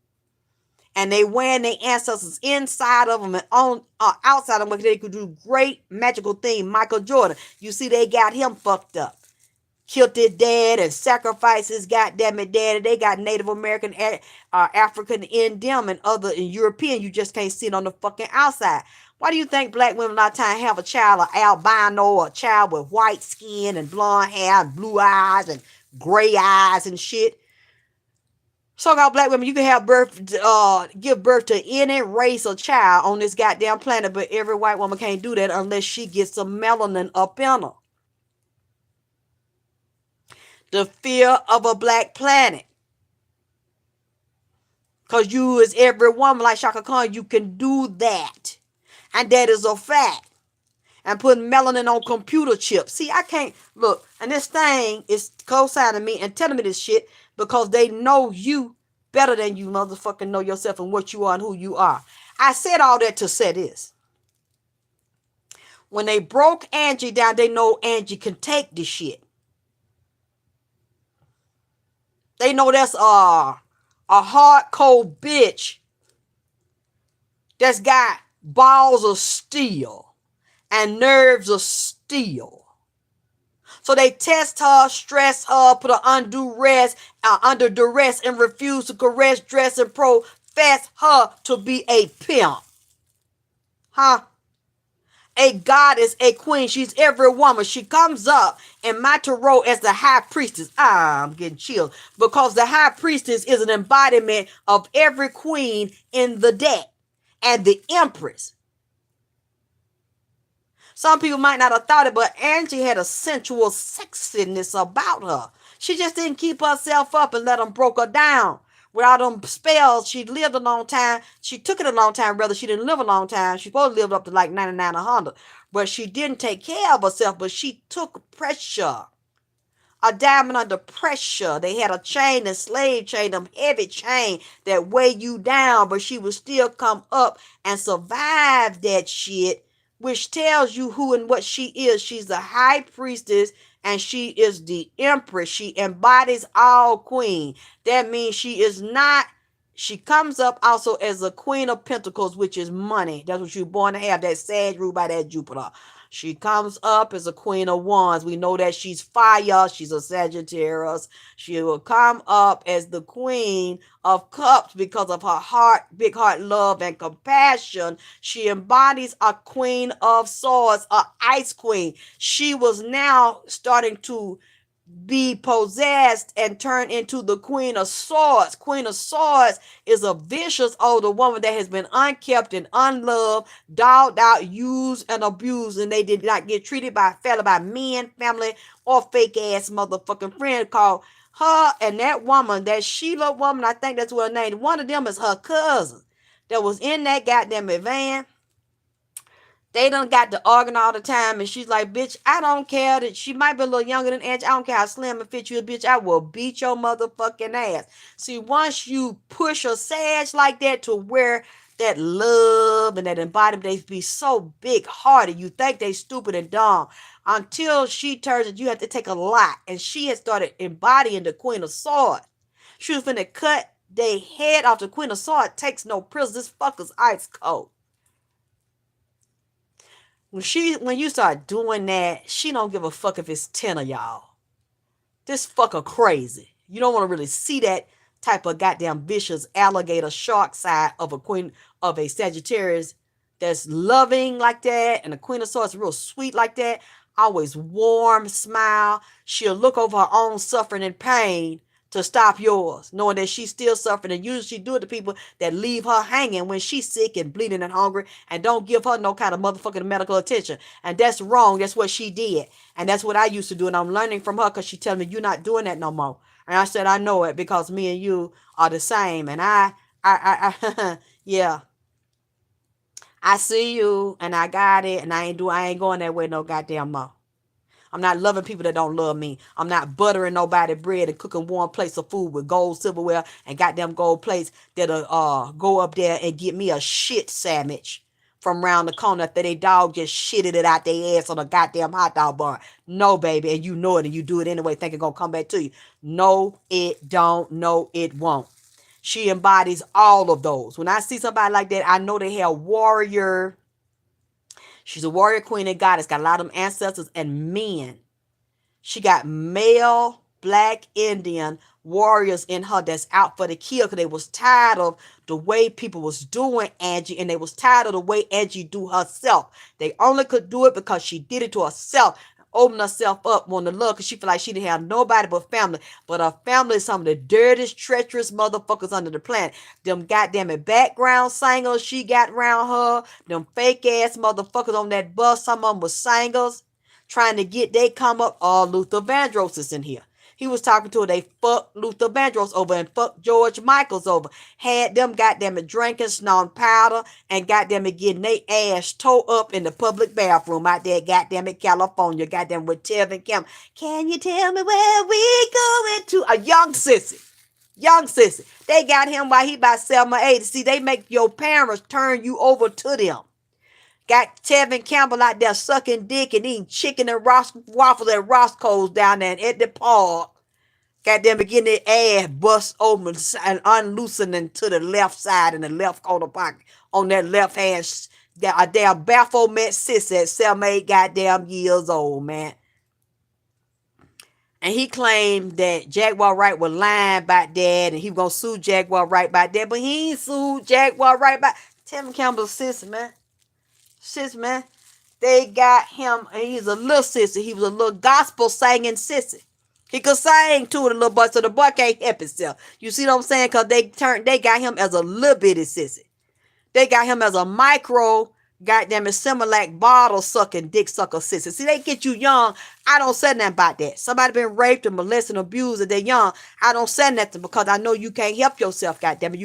And they wearing their ancestors inside of them and on outside of them. They could do great magical things. Michael Jordan, you see they got him fucked up. Killed his dad and sacrificed his goddamn it daddy. They got Native American, African in them and other and European. You just can't see it on the fucking outside. Why do you think black women a lot of times have a child, an albino, or a child with white skin and blonde hair and blue eyes and gray eyes and shit? So-called black women, you can have give birth to any race or child on this goddamn planet, but every white woman can't do that unless she gets some melanin up in her. The fear of a black planet. Because you as every woman like Shaka Khan, you can do that. And that is a fact. And putting melanin on computer chips. See, I can't, look, and this thing is co-signing me and telling me this shit because they know you better than you motherfucking know yourself and what you are and who you are. I said all that to say this. When they broke Angie down, they know Angie can take this shit. They know that's a hardcore bitch that's got balls of steel and nerves of steel. So they test her, stress her, put her under duress and refuse to caress, dress, and profess her to be a pimp. Huh? A goddess, a queen. She's every woman. She comes up in my tarot as the high priestess. I'm getting chilled because the high priestess is an embodiment of every queen in the deck and the empress. Some people might not have thought it, but Angie had a sensual sexiness about her. She just didn't keep herself up and let them broke her down. Without them spells, she lived a long time. She took it a long time, rather. She didn't live a long time. She supposed to live up to like 99 or 100. But she didn't take care of herself, but she took pressure. A diamond under pressure. They had a chain, a slave chain, a heavy chain that weigh you down, but she would still come up and survive that shit, which tells you who and what she is. She's the high priestess and she is the empress. She embodies all queen. That means she comes up also as a queen of pentacles, which is money. That's what you're born to have, that Sag ruled by that Jupiter. She comes up as a queen of wands. We know that she's fire. She's a Sagittarius. She will come up as the queen of cups because of her heart, big heart, love, and compassion. She embodies a queen of swords, a ice queen. She was now starting to be possessed and turn into the Queen of Swords. Queen of Swords is a vicious older woman that has been unkept and unloved, dogged out, used and abused, and they did not get treated by men, family, or fake ass motherfucking friend. Called her and that woman, that Sheila woman, I think that's what her name. One of them is her cousin that was in that goddamn van. They done got the organ all the time, and she's like, bitch, I don't care that she might be a little younger than Angie. I don't care how slim and fit you is, bitch. I will beat your motherfucking ass. See, once you push a Sag like that to where that love and that embodiment, they be so big-hearted. You think they stupid and dumb. Until she turns it, you have to take a lot. And she had started embodying the Queen of Swords. She was finna cut their head off. The Queen of Swords takes no prisoners. This fucker's ice cold. When you start doing that, she don't give a fuck if it's 10 of y'all. This fucker crazy. You don't want to really see that type of goddamn vicious alligator shark side of a queen of a Sagittarius that's loving like that, and the Queen of Swords real sweet like that. Always warm, smile. She'll look over her own suffering and pain to stop yours, knowing that she's still suffering. And usually she do it to people that leave her hanging when she's sick and bleeding and hungry and don't give her no kind of motherfucking medical attention. And that's wrong. That's what she did. And that's what I used to do. And I'm learning from her because she telling me you're not doing that no more. And I said, I know it because me and you are the same. And yeah, I see you and I got it. And I ain't going that way no goddamn more. I'm not loving people that don't love me. I'm not buttering nobody bread and cooking warm plates of food with gold silverware and goddamn gold plates that'll go up there and get me a shit sandwich from round the corner after they dog just shitted it out their ass on a goddamn hot dog bar. No, baby, and you know it and you do it anyway, think it's gonna come back to you. No, it don't. No, it won't. She embodies all of those. When I see somebody like that, I know they have warrior. She's a warrior queen and goddess. Got a lot of them ancestors and men. She got male, black, Indian warriors in her that's out for the kill because they was tired of the way people was doing Angie and they was tired of the way Angie do herself. They only could do it because she did it to herself. Open herself up, want to love because she feel like she didn't have nobody but family. But her family is some of the dirtiest, treacherous motherfuckers under the planet. Them goddamn it background singers she got around her. Them fake ass motherfuckers on that bus. Some of them was singers trying to get they come up. Luther Vandross is in here. He was talking to her. They fucked Luther Vandross over and fucked George Michaels over. Had them goddamn it drinking, snorting powder, and goddamn it getting their ass towed up in the public bathroom out there, goddamn it, California, goddamn with Tevin Campbell. Can you tell me where we going to? A young sissy. Young sissy. They got him while he about 7 or 8. See, they make your parents turn you over to them. Got Tevin Campbell out there sucking dick and eating chicken and waffles at Roscoe's down there at the park. Got them getting their ass bust open and unloosening to the left side in the left corner pocket on that left hand. A damn Baphomet sis at 7, 8 goddamn years old, man. And he claimed that Jaguar Wright was lying about that and he was going to sue Jaguar Wright about that. But he ain't sued Jaguar Wright about Tevin Campbell's sis, man. Sis, man. They got him. He's a little sissy. He was a little gospel singing sissy. He could sing to the little boy, so the boy can't help himself. You see what I'm saying? Because they got him as a little bitty sissy. They got him as a micro, goddamn it, Similac bottle sucking, dick sucker sissy. See, they get you young. I don't say nothing about that. Somebody been raped and molested and abused and they're young. I don't say nothing because I know you can't help yourself, goddamn it.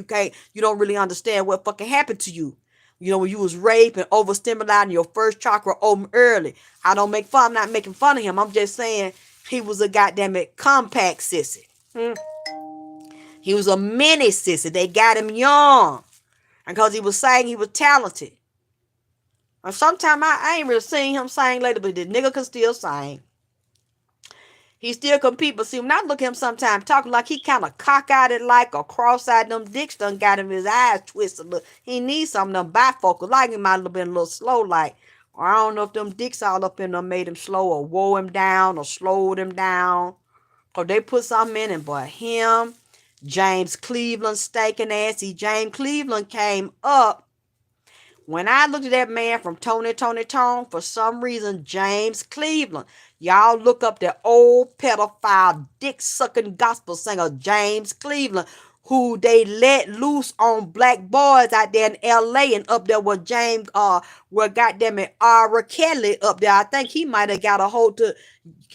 You don't really understand what fucking happened to you. You know, when you was raped and overstimulated and your first chakra opened early. I don't make fun. I'm not making fun of him. I'm just saying he was a goddamn it compact sissy. He was a mini sissy. They got him young. And because he was saying he was talented. And sometimes I ain't really seen him sing later, but the nigga can still sing. He still compete, but see, when I look at him sometimes talking like he kind of cock-eyed like or cross-eyed, them dicks done got him his eyes twisted. Look, he needs some of them bifocals. Like he might have been a little slow like. Or I don't know if them dicks all up in them made him slow or wore him down or slowed him down. Or they put something in him, but him, James Cleveland stinking ass. See, James Cleveland came up. When I looked at that man from Tony, for some reason, James Cleveland. Y'all look up that old pedophile, dick-sucking gospel singer, James Cleveland, who they let loose on black boys out there in L.A. and up there with where goddamn it, R. Kelly up there. I think he might have got a hold to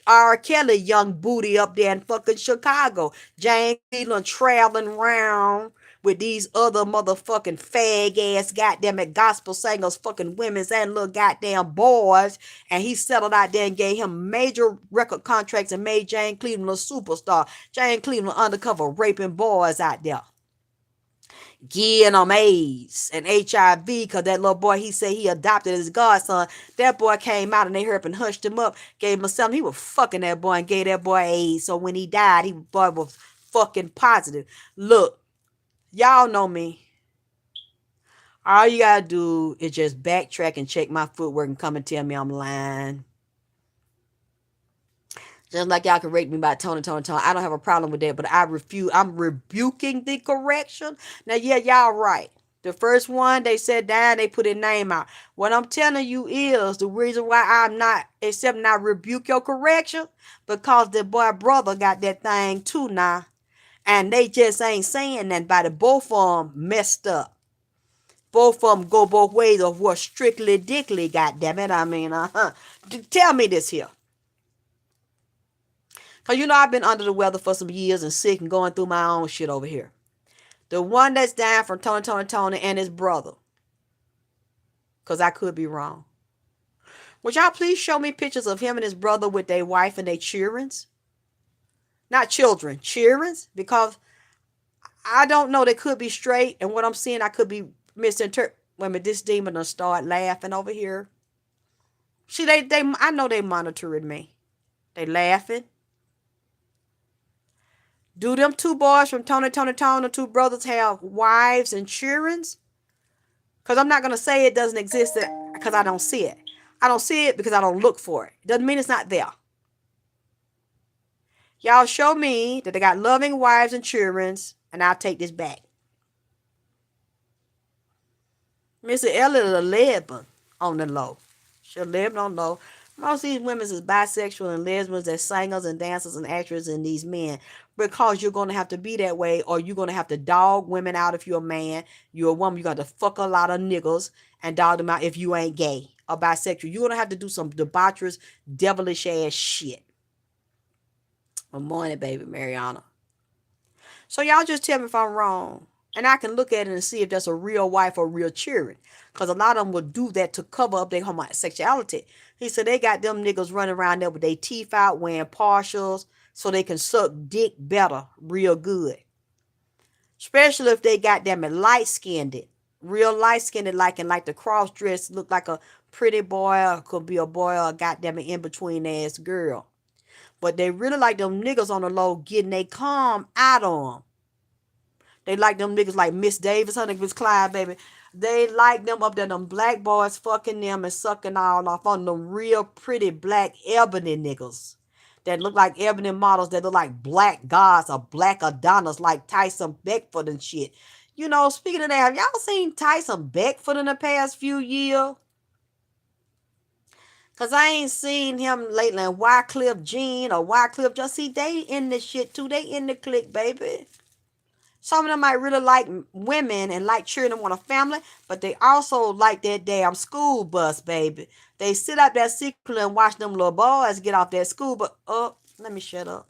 R. Kelly young booty up there in fucking Chicago. James Cleveland traveling around with these other motherfucking fag-ass goddamn it gospel singers, fucking women's and little goddamn boys. And he settled out there and gave him major record contracts and made James Cleveland a superstar. James Cleveland undercover raping boys out there. Getting them AIDS and HIV because that little boy, he said he adopted his godson. That boy came out and they hurt and hushed him up, gave him a something. He was fucking that boy and gave that boy AIDS. So when he died, boy was fucking positive. Look, y'all know me. All you gotta do is just backtrack and check my footwork and come and tell me I'm lying. Just like y'all can rate me by tone. I don't have a problem with that, but I refuse. I'm rebuking the correction. Now, yeah, y'all right. The first one, they said down, they put his name out. What I'm telling you is the reason why I'm not, except not rebuke your correction, because the boy brother got that thing too now. And they just ain't saying nothing about it. Both of them messed up. Both of them go both ways of what strictly dickly, goddammit. I mean, tell me this here. Because you know I've been under the weather for some years and sick and going through my own shit over here. The one that's dying from Tony and his brother. Because I could be wrong. Would y'all please show me pictures of him and his brother with their wife and their childrens? Not children, childrens. Because I don't know, they could be straight. And what I'm seeing, I could be misinterpreting. Wait a minute, this demon will start laughing over here. See, I know they monitoring me. They laughing. Do them two boys from Tony, the two brothers have wives and childrens? Because I'm not going to say it doesn't exist because I don't see it. I don't see it because I don't look for it. Doesn't mean it's not there. Y'all show me that they got loving wives and childrens, and I'll take this back. Mr. Elliot is 11 on the low. She's 11 on the low. Most of these women is bisexual and lesbians. They're singers and dancers and actresses and these men. Because you're going to have to be that way, or you're going to have to dog women out if you're a man. You're a woman, you're going to fuck a lot of niggas and dog them out if you ain't gay or bisexual. You're going to have to do some debaucherous, devilish ass shit. Good morning, baby Mariana. So y'all just tell me if I'm wrong. And I can look at it and see if that's a real wife or real children. Because a lot of them will do that to cover up their homosexuality. He said they got them niggas running around there with their teeth out, wearing partials, so they can suck dick better, real good. Especially if they got them light-skinned. Real light-skinned, like the cross dress, look like a pretty boy, or could be a boy, or goddamn in-between ass girl. But they really like them niggas on the low getting they calm out on them. They like them niggas like Miss Davis, her nigga was Clive, baby. They like them up there, them black boys fucking them and sucking all off on them real pretty black ebony niggas. That look like ebony models that look like black gods or black Adonis like Tyson Beckford and shit. You know, speaking of that, have y'all seen Tyson Beckford in the past few years? Because I ain't seen him lately. And Wycliffe Jean or Wycliffe, just see, they in this shit too. They in the clique, baby. Some of them might really like women and like children, want a family, but they also like that damn school bus, baby. They sit out there secretly and watch them little boys get off that school bus. Oh, let me shut up.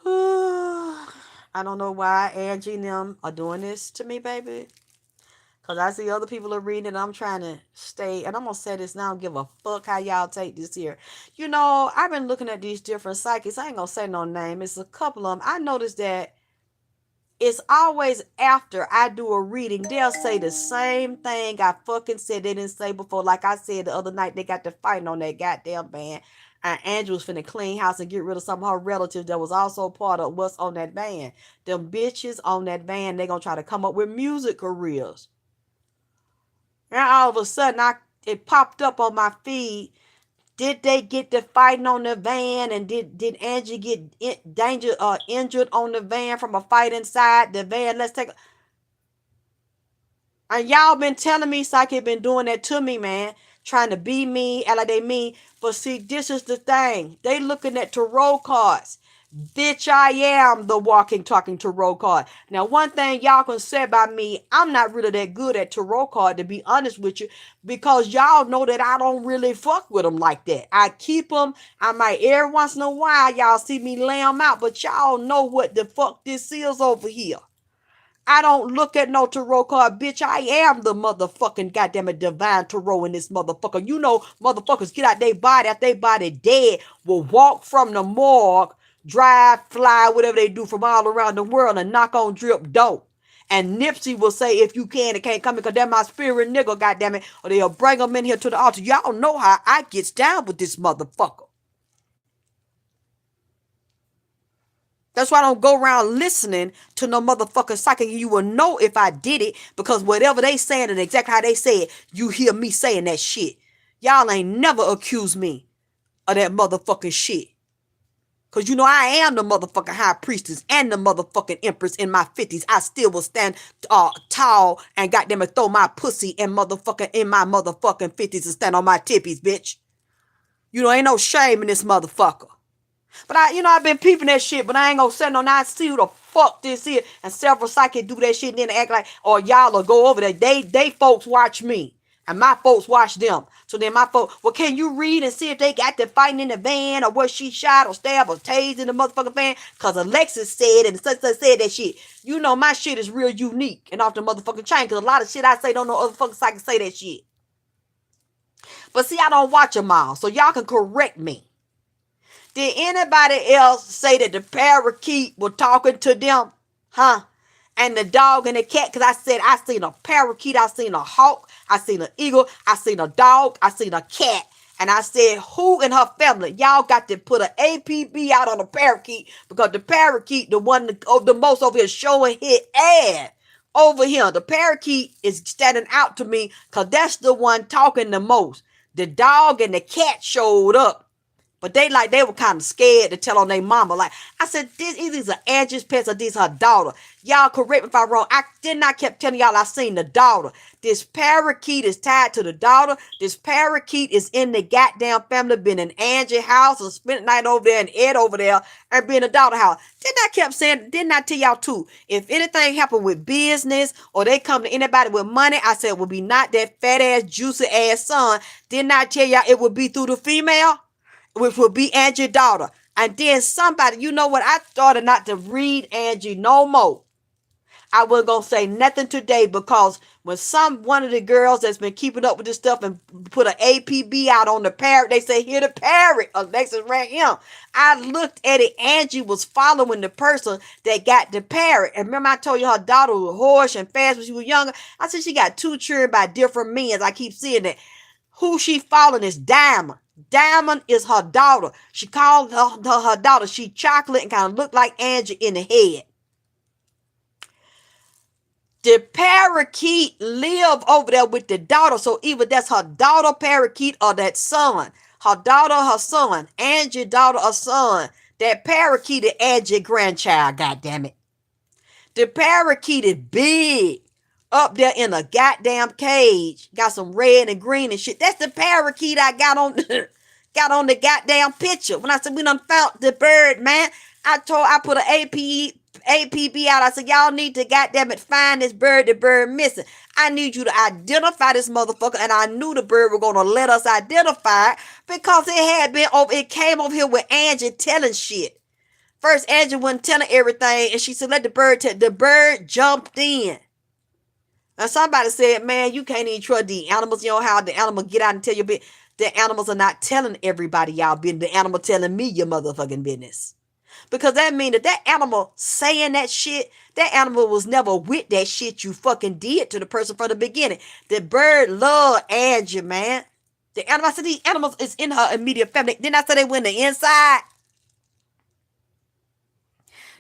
I don't know why Angie and them are doing this to me, baby. Because I see other people are reading it, and I'm trying to stay. And I'm going to say this now. I don't give a fuck how y'all take this here. You know, I've been looking at these different psychics. I ain't going to say no name. It's a couple of them. I noticed that it's always after I do a reading, they'll say the same thing I fucking said they didn't say before. Like I said the other night, they got to fighting on that goddamn band. And Angie was finna clean house and get rid of some of her relatives that was also part of what's on that band. Them bitches on that band, they going to try to come up with music careers. And all of a sudden, it popped up on my feed. Did they get to fighting on the van? And did Angie get injured on the van from a fight inside the van? Let's take a... And y'all been telling me Psychic been doing that to me, man. Trying to be me, act like they me. But see, this is the thing. They looking at tarot cards. Bitch, I am the walking, talking tarot card. Now, one thing y'all can say about me, I'm not really that good at tarot card, to be honest with you, because y'all know that I don't really fuck with them like that. I keep them. I might every once in a while, y'all see me lay them out, but y'all know what the fuck this is over here. I don't look at no tarot card, bitch. I am the motherfucking goddamn divine tarot in this motherfucker. You know, motherfuckers get out their body, after they body dead, will walk from the morgue, drive, fly, whatever they do from all around the world and knock on drip dope. And Nipsey will say, if you can, it can't come because they're my spirit nigga, goddammit. Or they'll bring them in here to the altar. Y'all know how I gets down with this motherfucker. That's why I don't go around listening to no motherfucking psychic. You will know if I did it because whatever they saying and exactly how they say it, you hear me saying that shit. Y'all ain't never accused me of that motherfucking shit. Because you know I am the motherfucking high priestess and the motherfucking empress in my 50s. I still will stand tall and goddamn it throw my pussy in my motherfucking 50s and stand on my tippies, bitch. You know, ain't no shame in this motherfucker. But I've been peeping that shit, but I ain't gonna say no. Now I see who the fuck this is, and several psychics do that shit, and then act like, or y'all will go over there. They folks watch me, and my folks watch them. So then my folks, well, can you read and see if they got the fighting in the van, or what she shot or stabbed or tased in the motherfucking van? Cause Alexis said and such said that shit. You know my shit is real unique and off the motherfucking chain. Cause a lot of shit I say don't know other fucking psychics say that shit. But see, I don't watch them all, so y'all can correct me. Did anybody else say that the parakeet were talking to them? Huh? And the dog and the cat? Because I said I seen a parakeet, I seen a hawk, I seen an eagle, I seen a dog, I seen a cat. And I said, who in her family? Y'all got to put an APB out on the parakeet, because the parakeet, the one the most over here showing his ass over here. The parakeet is standing out to me because that's the one talking the most. The dog and the cat showed up. But they were kind of scared to tell on their mama. Like, I said, these are Angie's pets or this her daughter. Y'all correct me if I'm wrong. I kept telling y'all I seen the daughter. This parakeet is tied to the daughter. This parakeet is in the goddamn family, been in Angie's house and spent the night over there and Ed over there and been in the daughter house. Didn't I tell y'all too? If anything happened with business or they come to anybody with money, I said it would be not that fat ass, juicy ass son. Didn't I tell y'all it would be through the female? Which will be Angie's daughter. And then somebody, you know what? I started not to read Angie no more. I wasn't going to say nothing today, because when one of the girls that's been keeping up with this stuff and put an APB out on the parrot, they say, here the parrot. Alexis ran him. I looked at it. Angie was following the person that got the parrot. And remember I told you her daughter was hoarse and fast when she was younger? I said she got 2 children by different men. I keep seeing that. Who she following is Diamond. Diamond is her daughter. She called her daughter. She chocolate and kind of looked like Angie in the head. The parakeet live over there with the daughter. So either that's her daughter parakeet or that son. Her daughter, her son. Angie daughter or son. That parakeet is Angie grandchild, goddammit. The parakeet is big. Up there in a goddamn cage. Got some red and green and shit. That's the parakeet I got on the goddamn picture. When I said we done found the bird, man. I put an APB out. I said, y'all need to goddamn it find this bird, the bird missing. I need you to identify this motherfucker. And I knew the bird was gonna let us identify it, because it came over here with Angie telling shit. First Angie wasn't telling everything, and she said let the bird tell. The bird jumped in. Now somebody said, man, you can't even trust the animals. You know how the animal get out and tell you bit. The animals are not telling everybody y'all business. The animal telling me your motherfucking business. Because that means that animal saying that shit, that animal was never with that shit you fucking did to the person from the beginning. The bird loved Angie, man. The animal, I said these animals is in her immediate family. Didn't I say they went the inside?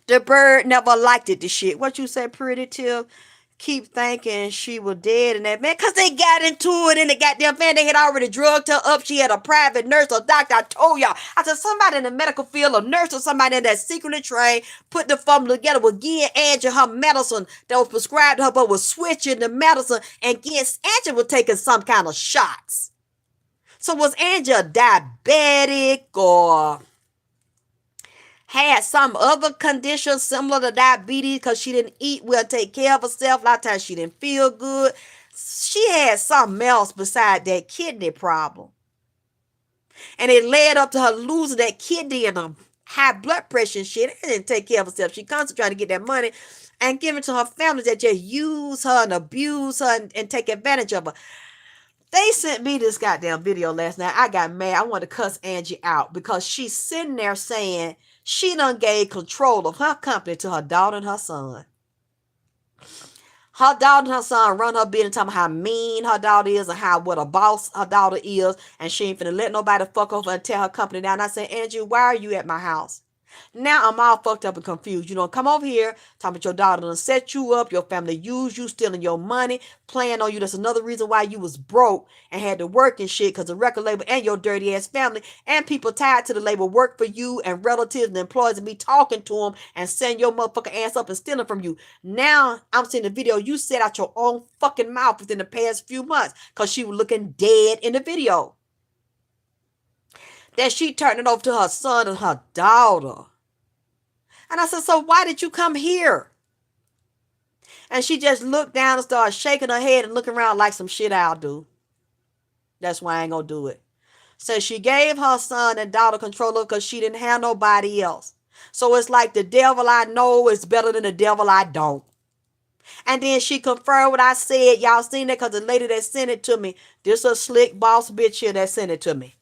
The bird never liked it, the shit. What you say, pretty Till? Keep thinking she was dead and that, man, because they got into it in the goddamn van. They had already drugged her up. She had a private nurse or doctor. I told y'all. I said somebody in the medical field, a nurse or somebody in that secretly trained, put the formula together, was giving Angie her medicine that was prescribed to her, but was switching the medicine, and Angie was taking some kind of shots. So was Angie a diabetic or had some other condition similar to diabetes because she didn't eat well, take care of herself? A lot of times she didn't feel good. She had something else beside that kidney problem. And it led up to her losing that kidney and a high blood pressure and shit. And didn't take care of herself. She constantly trying to get that money and give it to her family that just use her and abuse her and take advantage of her. They sent me this goddamn video last night. I got mad. I wanted to cuss Angie out because she's sitting there saying she done gave control of her company to her daughter and her son. Her daughter and her son run her business, talking about how mean her daughter is and what a boss her daughter is, and she ain't finna let nobody fuck over and tear her company down. I said, Angie, why are you at my house? Now I'm all fucked up and confused. You don't come over here talking about your daughter done set you up, your family used you, stealing your money, playing on you. That's another reason why you was broke and had to work and shit, because the record label and your dirty ass family and people tied to the label work for you, and relatives and employees, and be talking to them and sending your motherfucking ass up and stealing from you. Now I'm seeing the video you said out your own fucking mouth within the past few months because she was looking dead in the video. that she turned it over to her son and her daughter. And I said, so why did you come here? And she just looked down and started shaking her head and looking around like some shit I'll do. That's why I ain't gonna do it. So she gave her son and daughter control of because she didn't have nobody else. So it's like the devil I know is better than the devil I don't. And then she confirmed what I said. Y'all seen that because the lady that sent it to me, this a slick boss bitch here that sent it to me.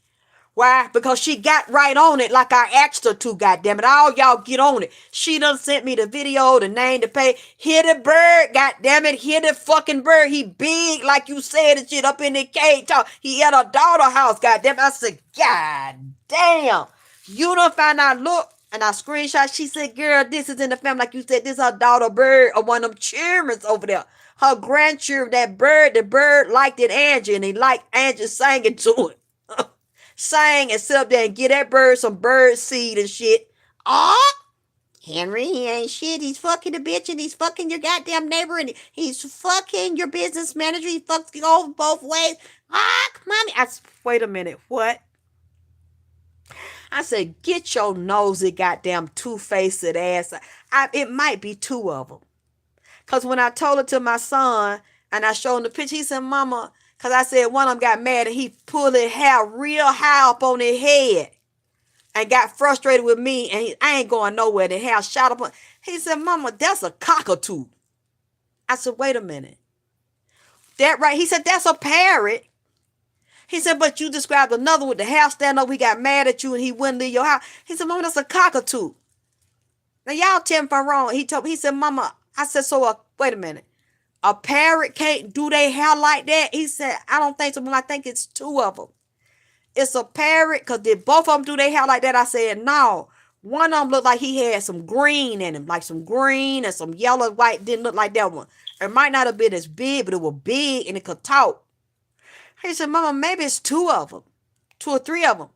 Why? Because she got right on it like I asked her to, goddammit. All y'all get on it. She done sent me the video, the name, the pay. Hear the bird, goddammit. Hear the fucking bird. He big like you said and shit up in the cage talk. He at a daughter house, goddammit. I said, God damn. You done find out, look. And I screenshot. She said, girl, this is in the family. Like you said, this is her daughter bird or one of them children over there. Her grandchildren, that bird, the bird liked it, Angie, and he liked Angie singing to it. Sang and sit up there and get that bird some bird seed and shit. Oh, Henry, he ain't shit. He's fucking the bitch and he's fucking your goddamn neighbor and he's fucking your business manager. He fucks you over both ways. Ah, mommy. Wait a minute. What? I said, get your nosy goddamn two-faced ass. It might be two of them. Because when I told it to my son and I showed him the picture, he said, Mama, because I said one of them got mad and he pulled his hair real high up on his head and got frustrated with me and I ain't going nowhere. The hair shot up on. He said, Mama, that's a cockatoo. I said, wait a minute. That right? He said, that's a parrot. He said, but you described another with the hair stand up. He got mad at you and he wouldn't leave your house. He said, Mama, that's a cockatoo. Now, y'all tell me if I'm wrong. He said, Mama, I said, so wait a minute. A parrot can't do their hair like that? He said, I don't think so, Mama. I think it's two of them. It's a parrot because did both of them do their hair like that? I said, no. One of them looked like he had some green in him, like some green and some yellow, white. Didn't look like that one. It might not have been as big, but it was big and it could talk. He said, Mama, maybe it's two of them, two or three of them.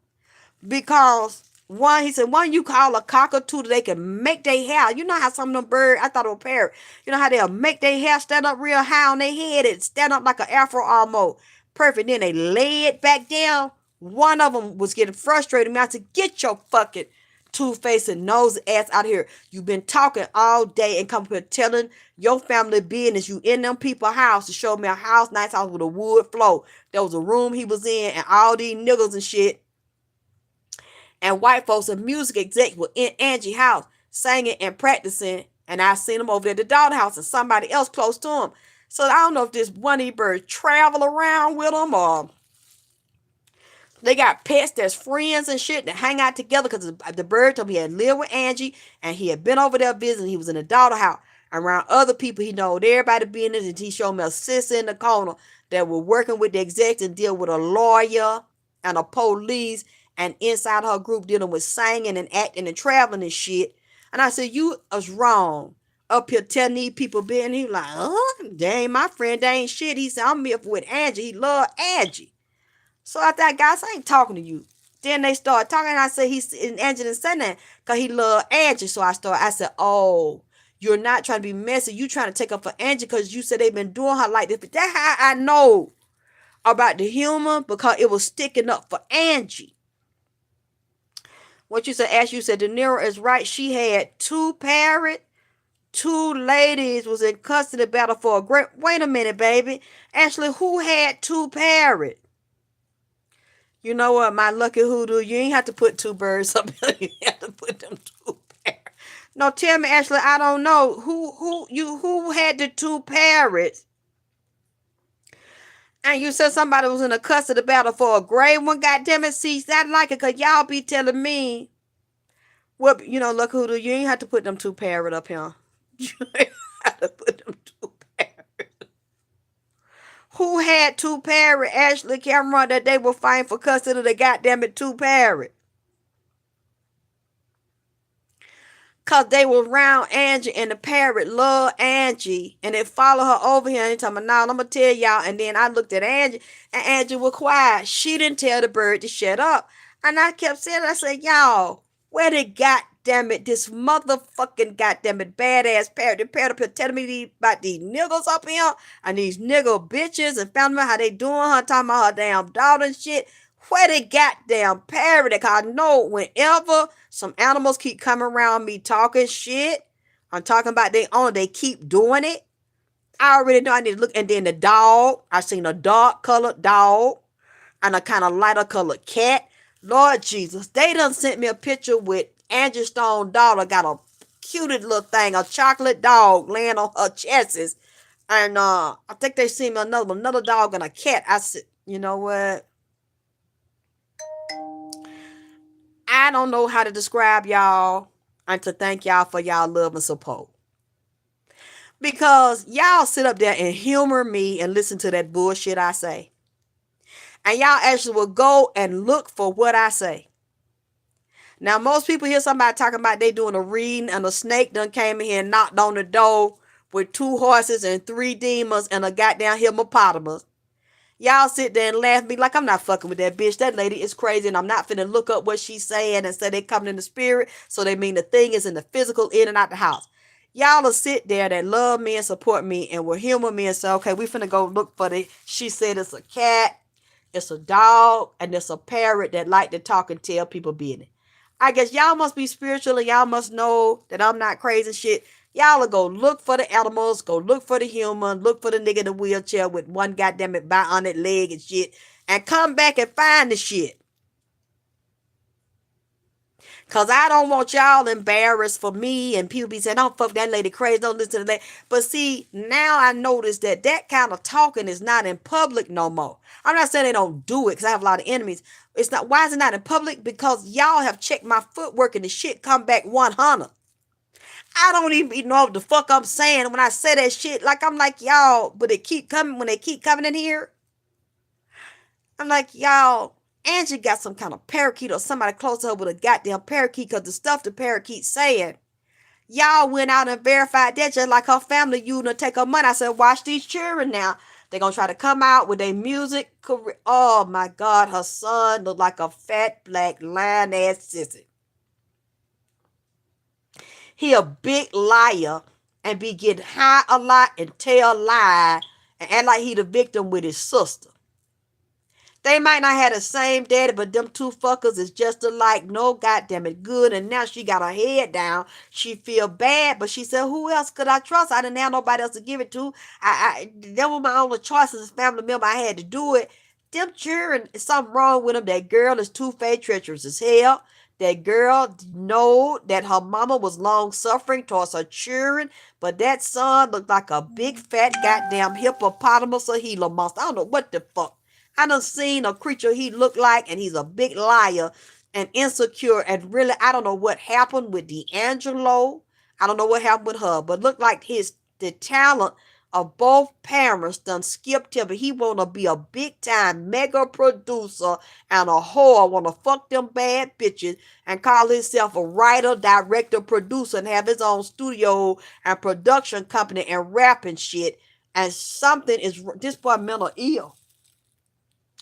Because one, he said, one you call a cockatoo, they can make their hair. You know how some of them birds, I thought it was a parrot. You know how they'll make their hair stand up real high on their head and stand up like an afro almost. Perfect. Then they lay it back down. One of them was getting frustrated. I said, get your fucking two-faced and nosy ass out here. You've been talking all day and come here telling your family business. You in them people's house to show me a house, nice house with a wood floor. There was a room he was in and all these niggas and shit. And white folks and music execs were in Angie's house singing and practicing. And I seen them over there at the daughter house and somebody else close to him. So I don't know if this one of these birds travel around with them or they got pets that's friends and shit that hang out together because the bird told me he had lived with Angie and he had been over there visiting. He was in the daughter house around other people. He knowed everybody business and he showed me a sister in the corner that were working with the execs and deal with a lawyer and a police and inside her group dealing with singing and acting and traveling and shit. And I said, you was wrong. Up here telling these people being, he was like, oh, they ain't my friend, they ain't shit. He said, I'm here with Angie. He loved Angie. So after that, guys, I ain't talking to you. Then they start talking, and I said, Angie didn't say that because he loved Angie. So I said, oh, you're not trying to be messy. You trying to take up for Angie because you said they've been doing her like this. But that's how I know about the humor because it was sticking up for Angie. What you said, as you said, De Niro is right. She had two parrots. Two ladies was in custody battle for a great. Wait a minute, baby. Ashley, who had two parrots? You know what, my lucky hoodoo, you ain't have to put two birds up here. You have to put them two parrots. No, tell me, Ashley, I don't know. Who had the two parrots? And you said somebody was in a custody battle for a gray one. God damn it, see, I like it because y'all be telling me. Well, you know, lucky hoodoo, you ain't have to put them two parrots up here. You ain't have to put them two parrots. Who had two parrots, Ashley Cameron, that they were fighting for custody of the goddamn it two parrots? Because they were around Angie and the parrot loved Angie. And it followed her over here and told me, now I'm going to tell y'all. And then I looked at Angie and Angie was quiet. She didn't tell the bird to shut up. And I kept saying, I said, y'all, where the goddamn it, this motherfucking goddamn it badass parrot, the parrot up here telling me about these niggas up here and these nigga bitches and found out how they doing her, talking about her damn daughter and shit. Where the goddamn parrot? Cause I know whenever some animals keep coming around me talking shit, I'm talking about they own, they keep doing it. I already know I need to look. And then the dog, I seen a dark colored dog and a kind of lighter colored cat. Lord Jesus, they done sent me a picture with Angie Stone daughter got a cutest little thing, a chocolate dog laying on her chest. And I think they seen me another dog and a cat. I said, you know what? I don't know how to describe y'all and to thank y'all for y'all love and support. Because y'all sit up there and humor me and listen to that bullshit I say. And y'all actually will go and look for what I say. Now, most people hear somebody talking about they doing a reading and a snake done came in here and knocked on the door with 2 horses and 3 demons and a goddamn hippopotamus. Y'all sit there and laugh at me like I'm not fucking with that bitch. That lady is crazy and I'm not finna look up what she's saying and say they coming in the spirit. So they mean the thing is in the physical, in and out the house. Y'all will sit there that love me and support me and will humor me and say, okay, we finna go look for the, she said it's a cat, it's a dog, and it's a parrot that like to talk and tell people business. I guess y'all must be spiritual and y'all must know that I'm not crazy shit. Y'all will go look for the animals, go look for the human, look for the nigga in the wheelchair with one goddamn it bionic leg and shit, and come back and find the shit. Cause I don't want y'all embarrassed for me and people be saying, don't fuck that lady crazy, don't listen to that. But see, now I notice that that kind of talking is not in public no more. I'm not saying they don't do it because I have a lot of enemies. It's not. Why is it not in public? Because y'all have checked my footwork and the shit come back 100. I don't even know what the fuck I'm saying when I say that shit. Like I'm like y'all, but they keep coming when they keep coming in here. I'm like y'all. Angie got some kind of parakeet or somebody close to her with a goddamn parakeet because the stuff the parakeet saying. Y'all went out and verified that just like her family used to take her money. I said, watch these children now. They're going to try to come out with their music career. Oh my God, her son looked like a fat black lion ass sissy. He a big liar and be getting high a lot and tell lie and act like he the victim with his sister. They might not have the same daddy, but them 2 fuckers is just alike. No goddamn it good. And now she got her head down. She feel bad, but she said, who else could I trust? I didn't have nobody else to give it to. That was my only choice as a family member. I had to do it. Them children, something wrong with them. That girl is two-faced, treacherous as hell. That girl know that her mama was long suffering towards her children, but that son looked like a big fat goddamn hippopotamus or Gila monster. I don't know what the fuck. I done seen a creature he looked like, and he's a big liar and insecure. And really, I don't know what happened with D'Angelo. I don't know what happened with her, but looked like the talent of both parents done skipped him. But he wanna be a big time mega producer and a whore. Wanna fuck them bad bitches and call himself a writer, director, producer, and have his own studio and production company and rapping shit. And something is this boy mental ill.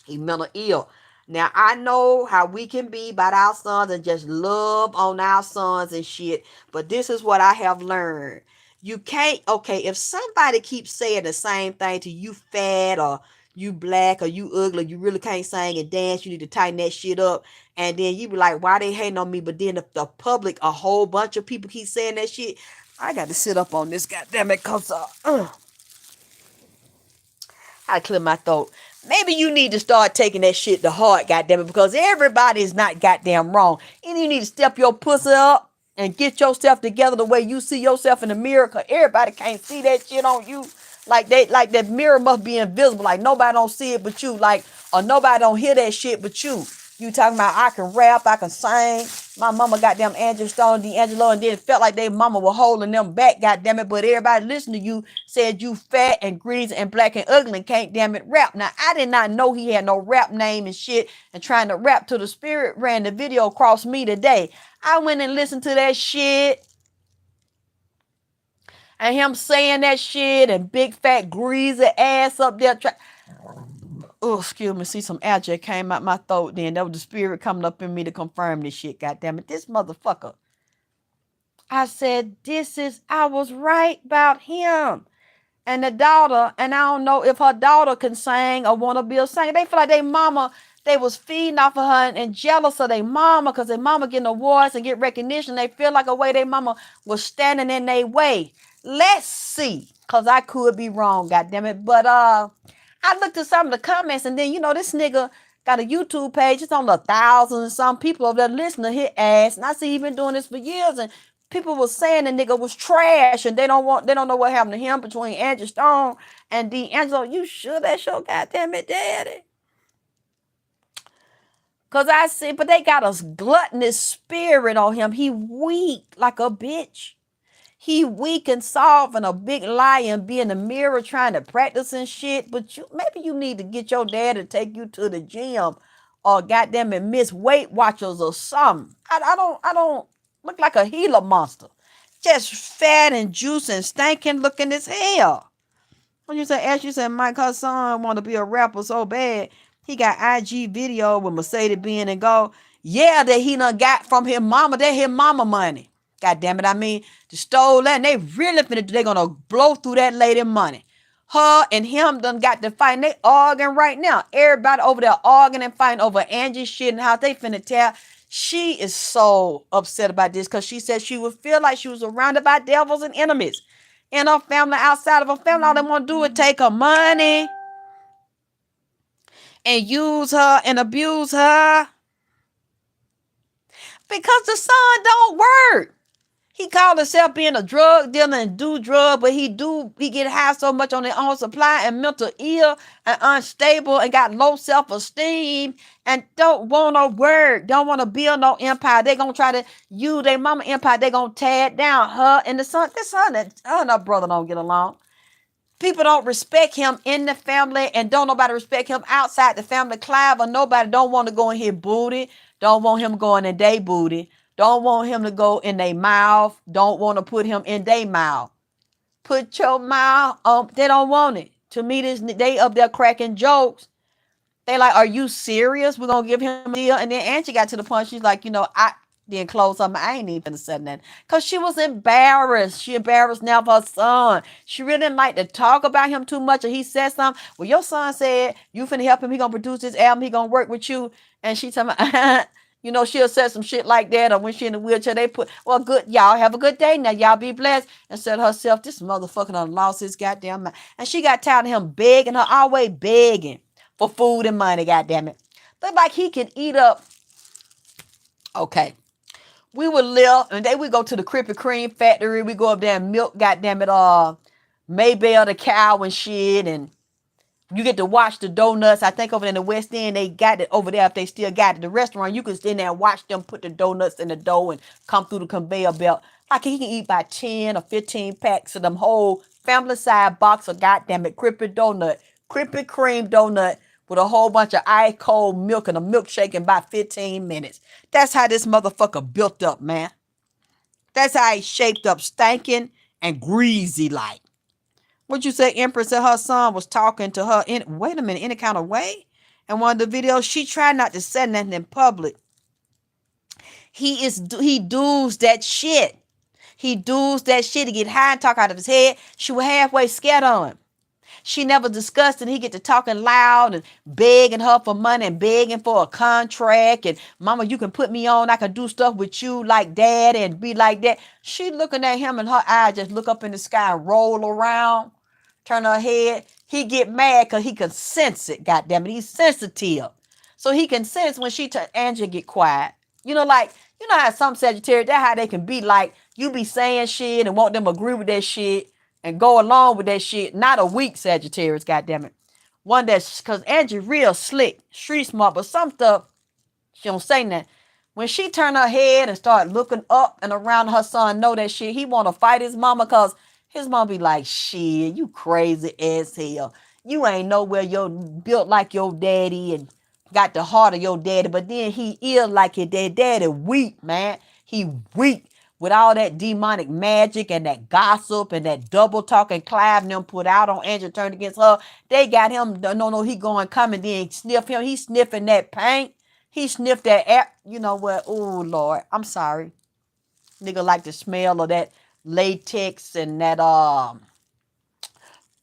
He mental ill. Now I know how we can be about our sons and just love on our sons and shit. But this is what I have learned. You can't, okay, if somebody keeps saying the same thing to you fat or you black or you ugly, you really can't sing and dance, you need to tighten that shit up. And then you be like, why they hating on me? But then if the public, a whole bunch of people keep saying that shit, I got to sit up on this goddamn it because I clear my throat. Maybe you need to start taking that shit to heart, goddammit, because everybody's not goddamn wrong. And you need to step your pussy up and get yourself together the way you see yourself in the mirror, because everybody can't see that shit on you. Like that mirror must be invisible. Like nobody don't see it but you. Like, or nobody don't hear that shit but you. You talking about I can rap, I can sing. My mama got them Angie Stone, D'Angelo, and then it felt like they mama was holding them back, goddamn it. But everybody listening to you said you fat and greasy and black and ugly and can't damn it rap. Now I did not know he had no rap name and shit and trying to rap to the spirit ran the video across me today. I went and listened to that shit. And him saying that shit and big fat greasy ass up there. Oh, excuse me. See, some algae came out my throat then. That was the spirit coming up in me to confirm this shit. God damn it. This motherfucker. I said, I was right about him. And the daughter, and I don't know if her daughter can sing or want to be a singer. They feel like they mama They was feeding off of her and jealous of their mama because their mama getting awards and get recognition. They feel like a way their mama was standing in their way. Let's see, because I could be wrong, goddammit. But I looked at some of the comments, and then, this nigga got a YouTube page. It's on 1,000 and some people over there listening to his ass. And I see he been doing this for years, and people was saying the nigga was trash, and they don't know what happened to him between Angie Stone and D'Angelo. You sure that's your goddamn it, daddy? Cause I see, but they got a gluttonous spirit on him. He weak like a bitch. He weak and soft and a big liar and be in the mirror trying to practice and shit. But maybe you need to get your dad to take you to the gym or goddamn it miss Weight Watchers or something. I don't look like a Gila monster. Just fat and juicy and stinking looking as hell. When you say Ash, you said Mike, her son want to be a rapper so bad. He got IG video with Mercedes Benz and go, yeah, that he done got from his mama. That his mama money. God damn it. I mean, they stole that and they really finna, they gonna blow through that lady money. Her and him done got to fight. They arguing right now. Everybody over there arguing and fighting over Angie shit and how they finna tell. She is so upset about this because she said she would feel like she was surrounded by devils and enemies. In her family, outside of her family, all they want to do is take her money and use her and abuse her because the son don't work. He called himself being a drug dealer and do drugs, but he get high so much on their own supply and mental ill and unstable and got low self-esteem and don't want no work, don't want to build no empire. They gonna try to use their mama empire. They gonna tear it down. Her and the son, this son and her brother don't get along. People don't respect him in the family and don't nobody respect him outside the family. Clive or nobody don't want to go in his booty. Don't want him going in their booty. Don't want him to go in their mouth. Don't want to put him in their mouth. Put your mouth up. They don't want it. To me, they up there cracking jokes. They like, are you serious? We're going to give him a deal. And then Angie got to the point. She's like, I didn't close something. I ain't even said that. Because she was embarrassed. She embarrassed now for her son. She really didn't like to talk about him too much. And he said something. Well, your son said, you finna help him. He going to produce this album. He going to work with you. And she told me, she'll say some shit like that. Or when she in the wheelchair, they put, well, good. Y'all have a good day. Now, y'all be blessed. And said to herself, this motherfucker done lost his goddamn mind. And she got tired of him begging her, always begging for food and money, goddammit. Look like he could eat up. Okay. We would live, and then we go to the Krispy Kreme factory. We go up there and milk, goddammit, Maybell the cow and shit. And you get to watch the donuts. I think over in the West End, they got it over there. If they still got it, the restaurant, you can stand there and watch them put the donuts in the dough and come through the conveyor belt. Like he can eat by 10 or 15 packs of them whole family size box of goddammit Krispy Kreme donut with a whole bunch of ice cold milk and a milkshake in about 15 minutes. That's how this motherfucker built up, man. That's how he shaped up, stinking and greasy like. What you say, Empress, that her son was talking to her in, wait a minute, any kind of way? And one of the videos, she tried not to say nothing in public. He does that shit. He does that shit to get high and talk out of his head. She was halfway scared on him. She never discussed it. He get to talking loud and begging her for money and begging for a contract. And mama, you can put me on. I can do stuff with you like dad and be like that. She looking at him and her eyes just look up in the sky and roll around, turn her head. He get mad because he can sense it. God damn it. He's sensitive. So he can sense when Angie get quiet. How some Sagittarius, that's how they can be like, you be saying shit and want them to agree with that shit and go along with that shit. Not a weak Sagittarius, goddammit. One that's, because Angie real slick, street smart, but some stuff, she don't say nothing. When she turn her head and start looking up and around her son, know that shit, he want to fight his mama because his mama be like, shit, you crazy as hell. You ain't nowhere built like your daddy and got the heart of your daddy, but then he ill like your daddy. Daddy weak, man. He weak. With all that demonic magic and that gossip and that double talking Clive and them put out on Angie turned against her, they got him, no, he going come and then sniff him. He sniffing that paint. He sniffed that air. You know what? Oh, Lord. I'm sorry. Nigga like the smell of that latex and that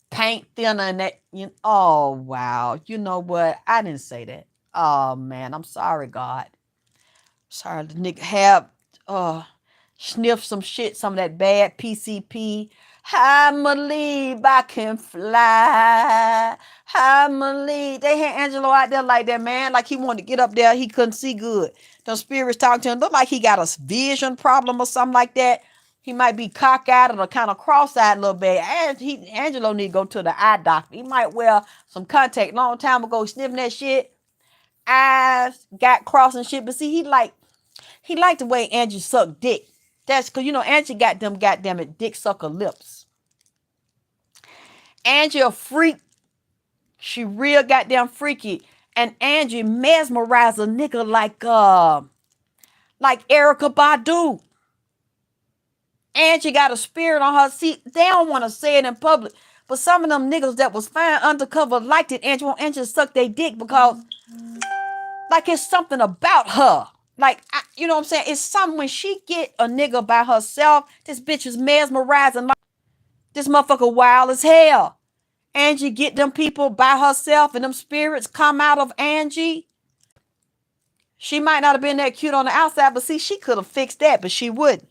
paint thinner and that. Oh, wow. You know what? I didn't say that. Oh man, I'm sorry, God. Sorry, the nigga have uh sniff some shit, some of that bad PCP. I believe I can fly. I believe they had Angelo out there like that, man. Like he wanted to get up there, he couldn't see good. The spirits talking to him. Look like he got a vision problem or something like that. He might be cockeyed or kind of cross-eyed a little bit. And Angelo need to go to the eye doctor. He might wear some contact. Long time ago, sniffing that shit. Eyes got crossed and shit. But see, he liked the way Angie sucked dick. That's because, Angie got them goddamn it dick sucker lips. Angie a freak. She real goddamn freaky. And Angie mesmerized a nigga like Erykah Badu. Angie got a spirit on her. See, they don't want to say it in public. But some of them niggas that was fine undercover liked it. Angie to suck their dick because like it's something about her. Like, you know what I'm saying? It's something when she get a nigga by herself, this bitch is mesmerizing. Like, this motherfucker wild as hell. Angie get them people by herself and them spirits come out of Angie. She might not have been that cute on the outside, but see, she could have fixed that, but she wouldn't.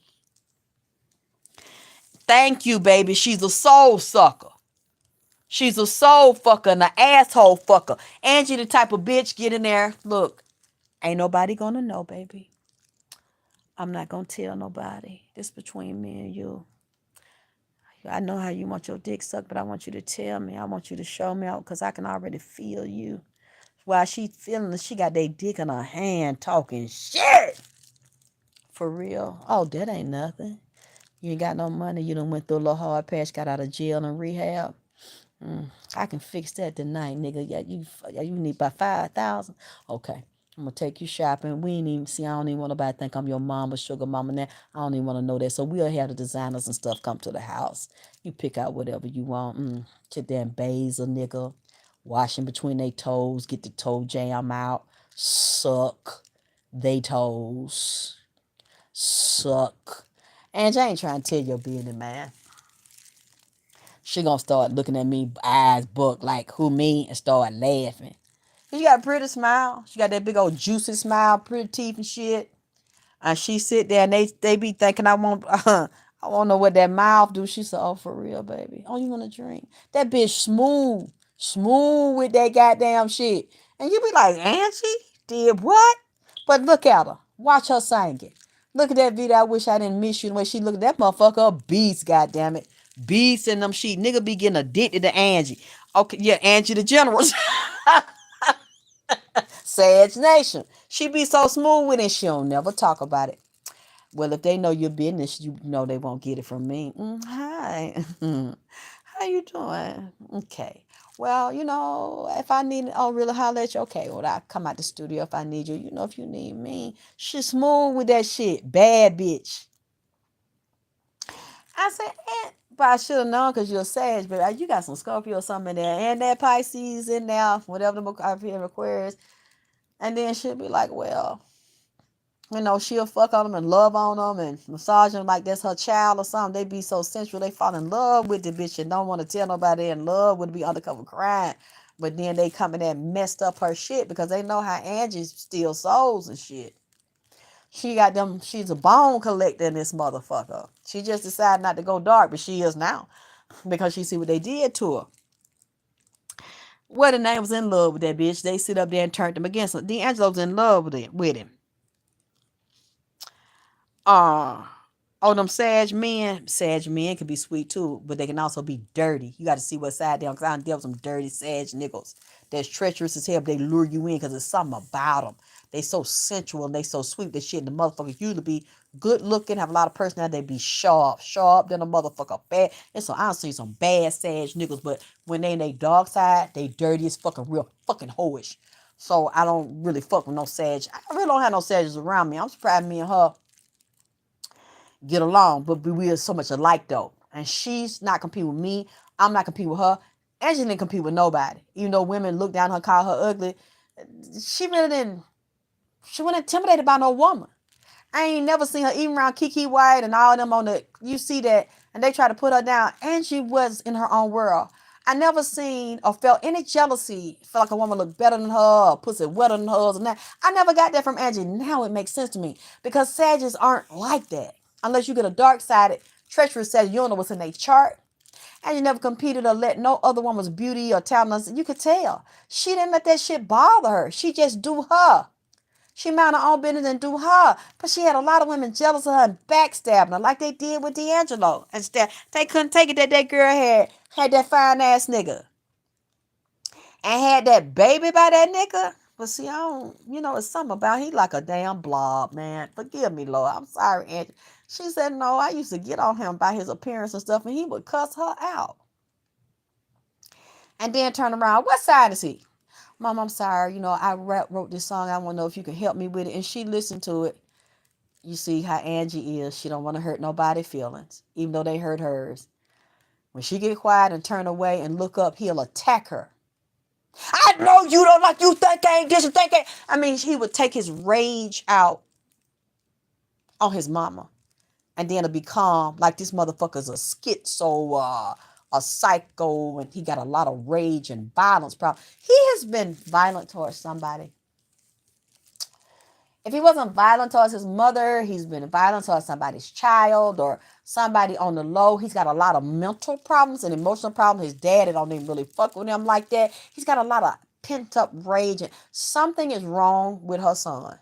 Thank you, baby. She's a soul sucker. She's a soul fucker and an asshole fucker. Angie the type of bitch get in there. Look, ain't nobody gonna know, baby. I'm not gonna tell nobody. This between me and you. I know how you want your dick sucked, but I want you to tell me. I want you to show me out because I can already feel you. While she feeling it, she got that dick in her hand talking shit. For real. Oh, that ain't nothing. You ain't got no money. You done went through a little hard patch, got out of jail and rehab. I can fix that tonight, nigga. Yeah, you need about 5,000. Okay. I'm gonna take you shopping. We ain't even see. I don't even want nobody to think I'm your mama, sugar mama. Now I don't even want to know that. So we'll have the designers and stuff come to the house. You pick out whatever you want. Get that basil, nigga. Washing between they toes. Get the toe jam out. Suck they toes. Suck. Angie, I ain't trying to tell your business, man. She gonna start looking at me, eyes buck like who me, and start laughing. She got a pretty smile. She got that big old juicy smile, pretty teeth and shit. And she sit there and they be thinking I want to know what that mouth do. She said, "Oh, for real, baby. Oh, you want to drink? That bitch smooth with that goddamn shit." And you be like, Angie did what? But look at her. Watch her sing it. Look at that video. I wish I didn't miss you the way she looked at that motherfucker. A beast, goddamn it. Beast in them sheet. Nigga be getting addicted to Angie. Okay, yeah, Angie the General. Sag Nation. She be so smooth with it, she don't never talk about it. Well, if they know your business, you know they won't get it from me. Hi. How you doing? Okay. Well, if I need, oh, really holler at you. Okay, well, I come out the studio if I need you. If you need me. She's smooth with that shit. Bad bitch. I said, but I should have known because you're a Sag, but you got some Scorpio or something in there. And that Pisces in there, whatever the IPM requires. And then she'll be like, well, she'll fuck on them and love on them and massage them like that's her child or something. They be so sensual. They fall in love with the bitch and don't want to tell nobody they in love with, be undercover crying. But then they come in there and messed up her shit because they know how Angie steals souls and shit. She's a bone collector in this motherfucker. She just decided not to go dark, but she is now because she see what they did to her. Well, the name was in love with that bitch. They sit up there and turned them against her. D'Angelo's in love with him. Them Sag men can be sweet too, but they can also be dirty. You got to see what side they're on, because I done dealt with some dirty Sag niggas that's treacherous as hell. They lure you in because there's something about them. They so sensual and they so sweet. That shit, the motherfuckers usually be good looking, have a lot of personality. They be sharp than a motherfucker bad. And so I don't see some bad Sag niggas, but when they in their dark side, they dirty as fucking real fucking hoish. So I don't really fuck with no Sag. I really don't have no Sages around me. I'm surprised me and her get along, but we are so much alike though. And she's not competing with me. I'm not competing with her. And she didn't compete with nobody. Even though women look down her, call her ugly, she wasn't intimidated by no woman. I ain't never seen her even around Kiki White and all of them you see that, and they try to put her down. And she was in her own world. I never seen or felt any jealousy. Felt like a woman looked better than her or pussy wetter than hers and that. I never got that from Angie. Now it makes sense to me because Sagittarius aren't like that. Unless you get a dark-sided, treacherous Sagittarius, you don't know what's in their chart. And you never competed or let no other woman's beauty or talent. You could tell. She didn't let that shit bother her. She just do her. She mind her own business and do her. But she had a lot of women jealous of her and backstabbing her like they did with D'Angelo. Instead, they couldn't take it that girl had that fine ass nigga. And had that baby by that nigga. But see, I don't, it's something about he like a damn blob, man. Forgive me, Lord. I'm sorry, Angie. She said, no, I used to get on him by his appearance and stuff, and he would cuss her out. And then turn around, what side is he? Mom, I'm sorry. I wrote this song. I want to know if you can help me with it. And she listened to it. You see how Angie is. She don't want to hurt nobody's feelings, even though they hurt hers. When she get quiet and turn away and look up, he'll attack her. I know you don't like, you think I ain't this, you think I ain't. I mean, he would take his rage out on his mama. And then it'll be calm. Like this motherfucker's a schizo, a psycho, and he got a lot of rage and violence problem. He has been violent towards somebody. If he wasn't violent towards his mother, he's been violent towards somebody's child or somebody on the low. He's got a lot of mental problems and emotional problems. His daddy don't even really fuck with him like that. He's got a lot of pent up rage. And something is wrong with her son.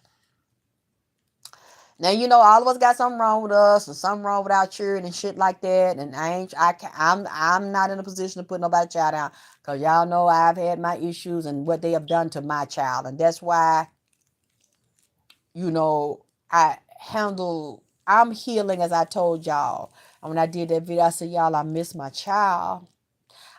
Now, all of us got something wrong with us and something wrong with our children and shit like that. And I'm not in a position to put nobody's child down because y'all know I've had my issues and what they have done to my child. And that's why, I'm healing as I told y'all. And when I did that video, I said, y'all, I miss my child.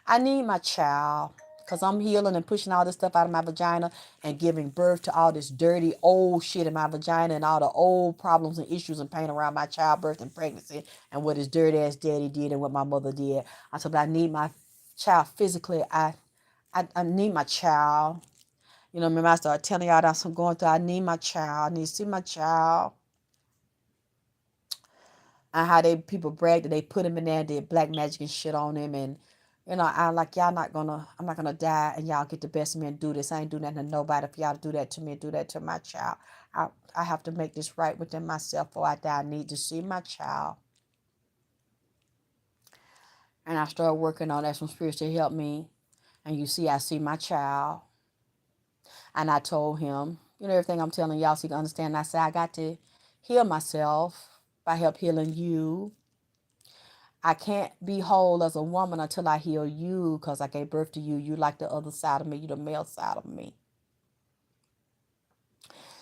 I need my child. Because I'm healing and pushing all this stuff out of my vagina and giving birth to all this dirty old shit in my vagina and all the old problems and issues and pain around my childbirth and pregnancy and what his dirty ass daddy did and what my mother did. I said, but I need my child physically. I need my child. Remember I started telling y'all that's what I'm going through. I need my child. I need to see my child. And how people brag that they put him in there and did black magic and shit on him. And, I'm like, I'm not going to die and y'all get the best of me and do this. I ain't do nothing to nobody. If y'all do that to me, do that to my child. I have to make this right within myself before I die. I need to see my child. And I started working on that. Some spirits to help me. And you see, I see my child. And I told him, everything I'm telling y'all so you can understand. And I said, I got to heal myself by help healing you. I can't be whole as a woman until I heal you because I gave birth to you. You like the other side of me. You the male side of me.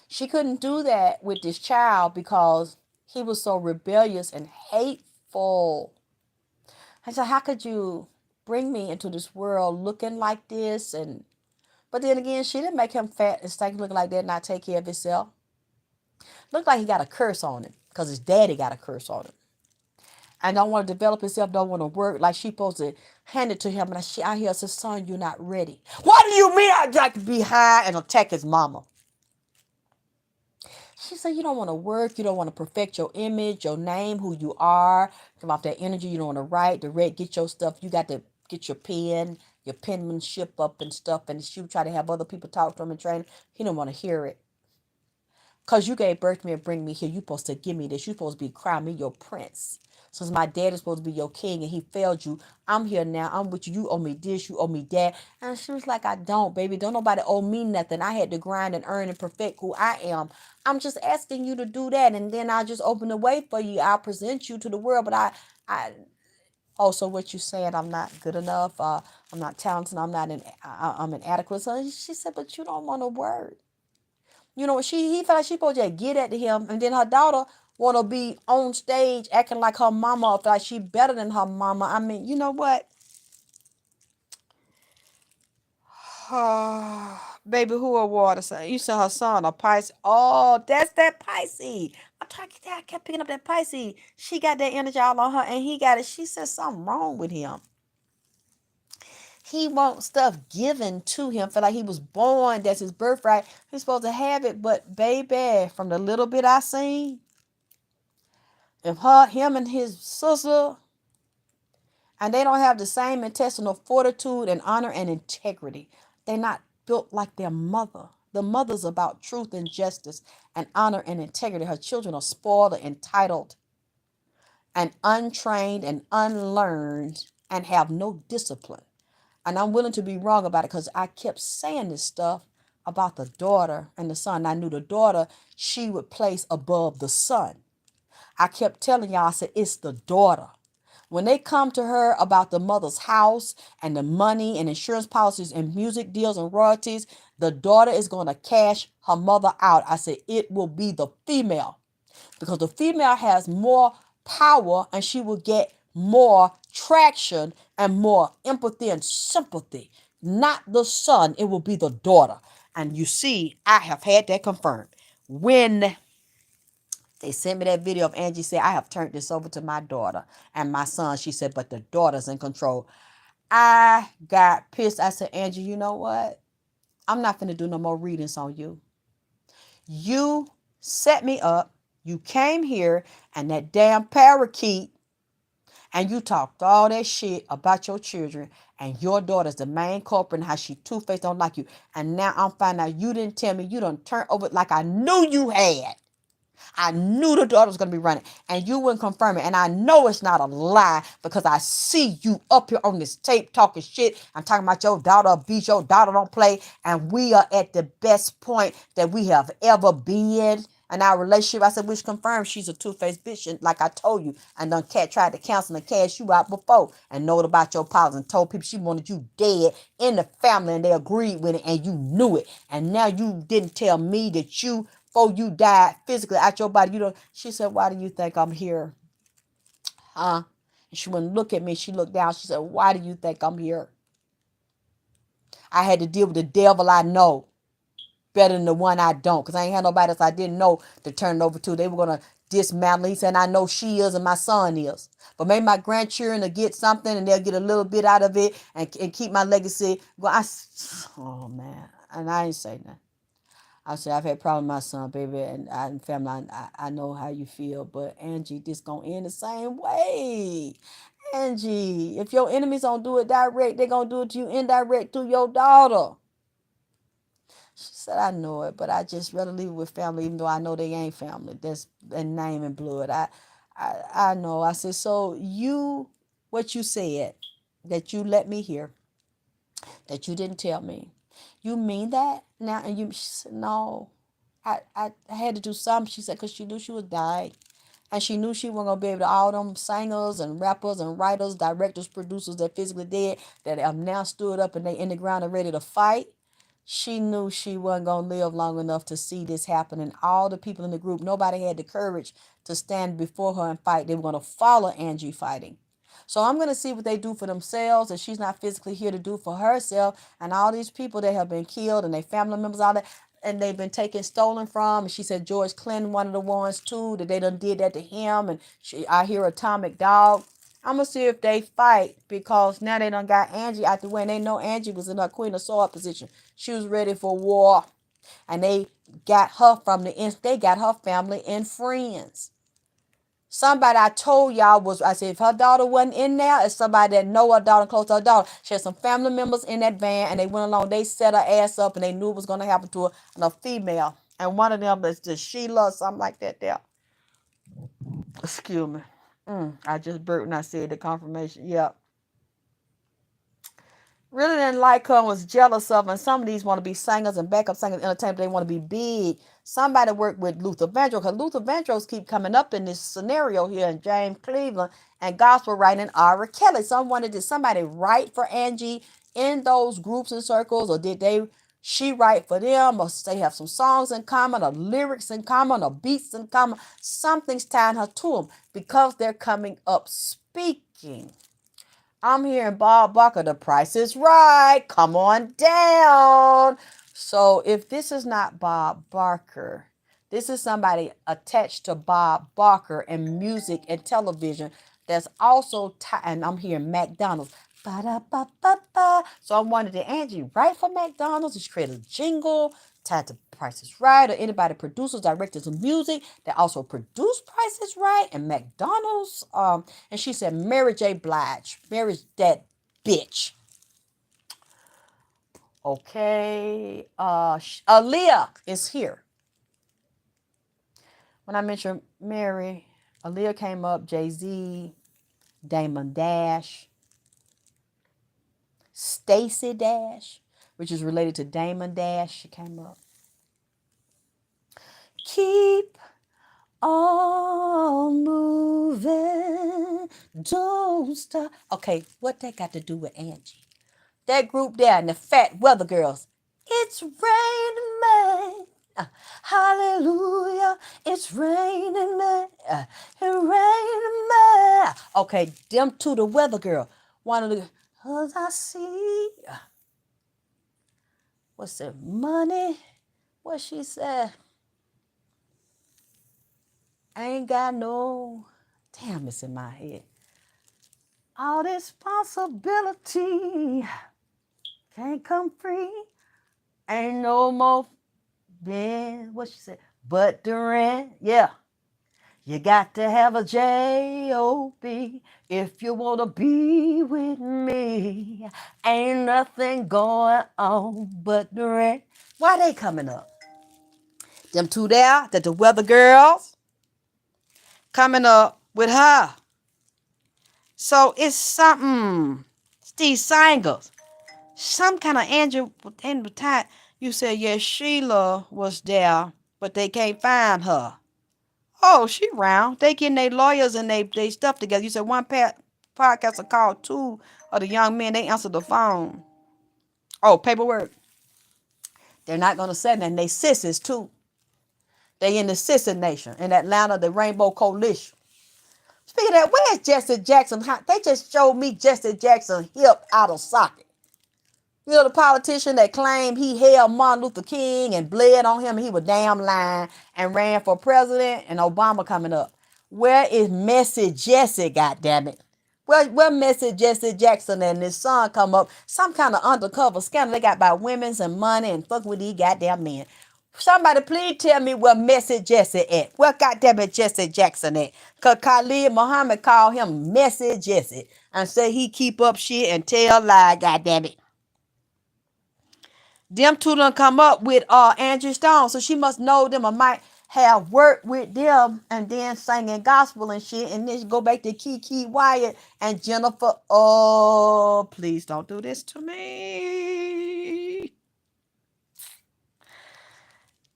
She couldn't do that with this child because he was so rebellious and hateful. I said, how could you bring me into this world looking like this? But then again, she didn't make him fat and stanky looking like that and not take care of himself. Looked like he got a curse on him because his daddy got a curse on him. And don't want to develop himself, don't want to work like she supposed to hand it to him. And I hear, says, son, you're not ready. What do you mean I'd like to be high and attack his mama? She said, you don't want to work. You don't want to perfect your image, your name, who you are. Come off that energy. You don't want to write, direct, get your stuff. You got to get your pen, your penmanship up and stuff. And she would try to have other people talk to him and train. He don't want to hear it. Because you gave birth to me and bring me here. You supposed to give me this. You supposed to be crown me your prince. Since my dad is supposed to be your king and he failed you, I'm here now. I'm with you. You owe me this. You owe me that. And she was like, I don't, baby. Don't nobody owe me nothing. I had to grind and earn and perfect who I am. I'm just asking you to do that. And then I'll just open the way for you. I'll present you to the world. But also what you saying, I'm not good enough. I'm not talented. I'm inadequate. So she said, but you don't want to work. He felt like she supposed to get at him. And then her daughter want to be on stage acting like her mama, like she better than her mama. I mean, you know what? Baby, who a water sign? You said her son, a Pisces. Oh, that's that Pisces. I kept picking up that Pisces. She got that energy all on her, and he got it. She said something wrong with him. He wants stuff given to him. Feel like he was born. That's his birthright. He's supposed to have it. But baby, from the little bit I seen, if him and his sister And they don't have the same intestinal fortitude and honor and integrity. They're not built like their mother. The mother's about truth and justice and honor and integrity. Her children are spoiled and entitled and untrained and unlearned and have no discipline. And I'm willing to be wrong about it because I kept saying this stuff about the daughter and the son. I knew the daughter she would place above the son. I kept telling y'all, I said, it's the daughter. When they come to her about the mother's house and the money and insurance policies and music deals and royalties, the daughter is going to cash her mother out. I said, it will be the female because the female has more power and she will get more traction and more empathy and sympathy. Not the son, it will be the daughter. And you see, I have had that confirmed. When they sent me that video of Angie said, I have turned this over to my daughter and my son. She said, but the daughter's in control. I got pissed. I said, Angie, you know what? I'm not going to do no more readings on you. You set me up. You came here and that damn parakeet and you talked all that shit about your children and your daughter's the main culprit and how she two-faced don't like you. And now I'm finding out you didn't tell me. You done turned over like I knew you had. I knew the daughter was going to be running and you wouldn't confirm it. And I know it's not a lie because I see you up here on this tape talking shit. I'm talking about your daughter beat, your daughter don't play. And we are at the best point that we have ever been in our relationship. I said, which confirms she's a two-faced bitch. And like I told you, and done cat tried to counsel and cash you out before and knowed about your policy and told people she wanted you dead in the family and they agreed with it and you knew it. And now you didn't tell me that you before you died physically out your body. You know, she said, why do you think I'm here? Huh? And she wouldn't look at me. She looked down. She said, why do you think I'm here? I had to deal with the devil I know better than the one I don't. Because I ain't had nobody else I didn't know to turn it over to. They were going to dismantle. He said, I know she is and my son is. But maybe my grandchildren will get something and they'll get a little bit out of it and keep my legacy. Oh, man. And I ain't say nothing. I said, I've had problems with my son, baby, and family. I know how you feel, but Angie, this gonna end the same way. Angie, if your enemies don't do it direct, they gonna do it to you indirect through your daughter. She said, I know it, but I just rather leave it with family, even though I know they ain't family. That's in name and blood. I know. I said, so what you said, that you let me hear, that you didn't tell me. You mean that now? And she said, no. I had to do something, she said, because she knew she was dying. And she knew she wasn't going to be able to, all them singers and rappers and writers, directors, producers that physically dead, that have now stood up and they in the ground and ready to fight. She knew she wasn't going to live long enough to see this happen. And all the people in the group, nobody had the courage to stand before her and fight. They were going to follow Angie fighting. So I'm going to see what they do for themselves, and she's not physically here to do for herself. And all these people that have been killed and their family members, all that, and they've been taken, stolen from. And she said George Clinton, one of the ones too, that they done did that to him. And I hear Atomic Dog. I'm going to see if they fight because now they done got Angie out the way. And they know Angie was in her Queen of Sword position. She was ready for war. And they got her they got her family and friends. Somebody I told y'all I said, if her daughter wasn't in there, it's somebody that know her daughter, close to her daughter. She had some family members in that van and they went along. They set her ass up and they knew it was going to happen to her, and a female. And one of them is just Sheila or something like that there. Excuse me. I just burped when I said the confirmation. Yep. Really didn't like her and was jealous of her. And some of these want to be singers and backup singers, entertainers. They want to be big. Somebody worked with Luther Vandross because Luther Vandross keep coming up in this scenario here in James Cleveland and gospel writing R. Kelly. Did somebody write for Angie in those groups and circles, or she write for them, or they have some songs in common, or lyrics in common, or beats in common? Something's tying her to them because they're coming up speaking. I'm hearing Bob Barker, the price is right. Come on down. So if this is not Bob Barker, this is somebody attached to Bob Barker and music and television that's also, and I'm hearing McDonald's, Ba-da-ba-ba-ba. So I wanted did Angie write for McDonald's? Did she create a jingle tied to Price is Right? Or anybody producers, directors of music that also produce Price is Right and McDonald's? And she said Mary J. Blige. Mary that bitch. Okay. Aaliyah is here. When I mentioned Mary, Aaliyah came up, Jay-Z, Damon Dash, Stacey Dash, which is related to Damon Dash. She came up. Keep on moving, don't stop. Okay, what that got to do with Angie? That group there and the Fat Weather Girls. It's raining man. Hallelujah. It's raining man. It's raining man. Okay, them two, the Weather Girl. One of the, cause I see. What's it? Money. What she said? I ain't got no. Damn, it's in my head. All this responsibility can't come free. Ain't no more Ben, what she said? But the rent, yeah. You got to have a J-O-B if you want to be with me. Ain't nothing going on but the rent. Why they coming up? Them two there, that the Weather Girls, coming up with her. So it's something, Steve Singles, some kind of Andrew in the time. You said, yes, Sheila was there, but they can't find her. Oh, she round. They getting their lawyers and they stuff together. You said one podcast will call two of the young men. They answer the phone. Oh, paperwork. They're not going to say nothing. They sissies too. They in the sissy nation. In Atlanta, the Rainbow Coalition. Speaking of that, where's Jesse Jackson? They just showed me Jesse Jackson hip out of socket. You know, the politician that claimed he held Martin Luther King and bled on him and he was damn lying and ran for president and Obama coming up. Where is Messy Jesse, goddammit? Where Messy Jesse Jackson and his son come up? Some kind of undercover scandal they got about women's and money and fuck with these goddamn men. Somebody please tell me where Messy Jesse at. Where goddammit Jesse Jackson at? Because Khalid Muhammad called him Messy Jesse and say he keep up shit and tell lies, goddammit. Them two done come up with Angie Stone, so she must know them or might have worked with them and then singing gospel and shit. And then go back to Kiki Wyatt and Jennifer. Oh, please don't do this to me.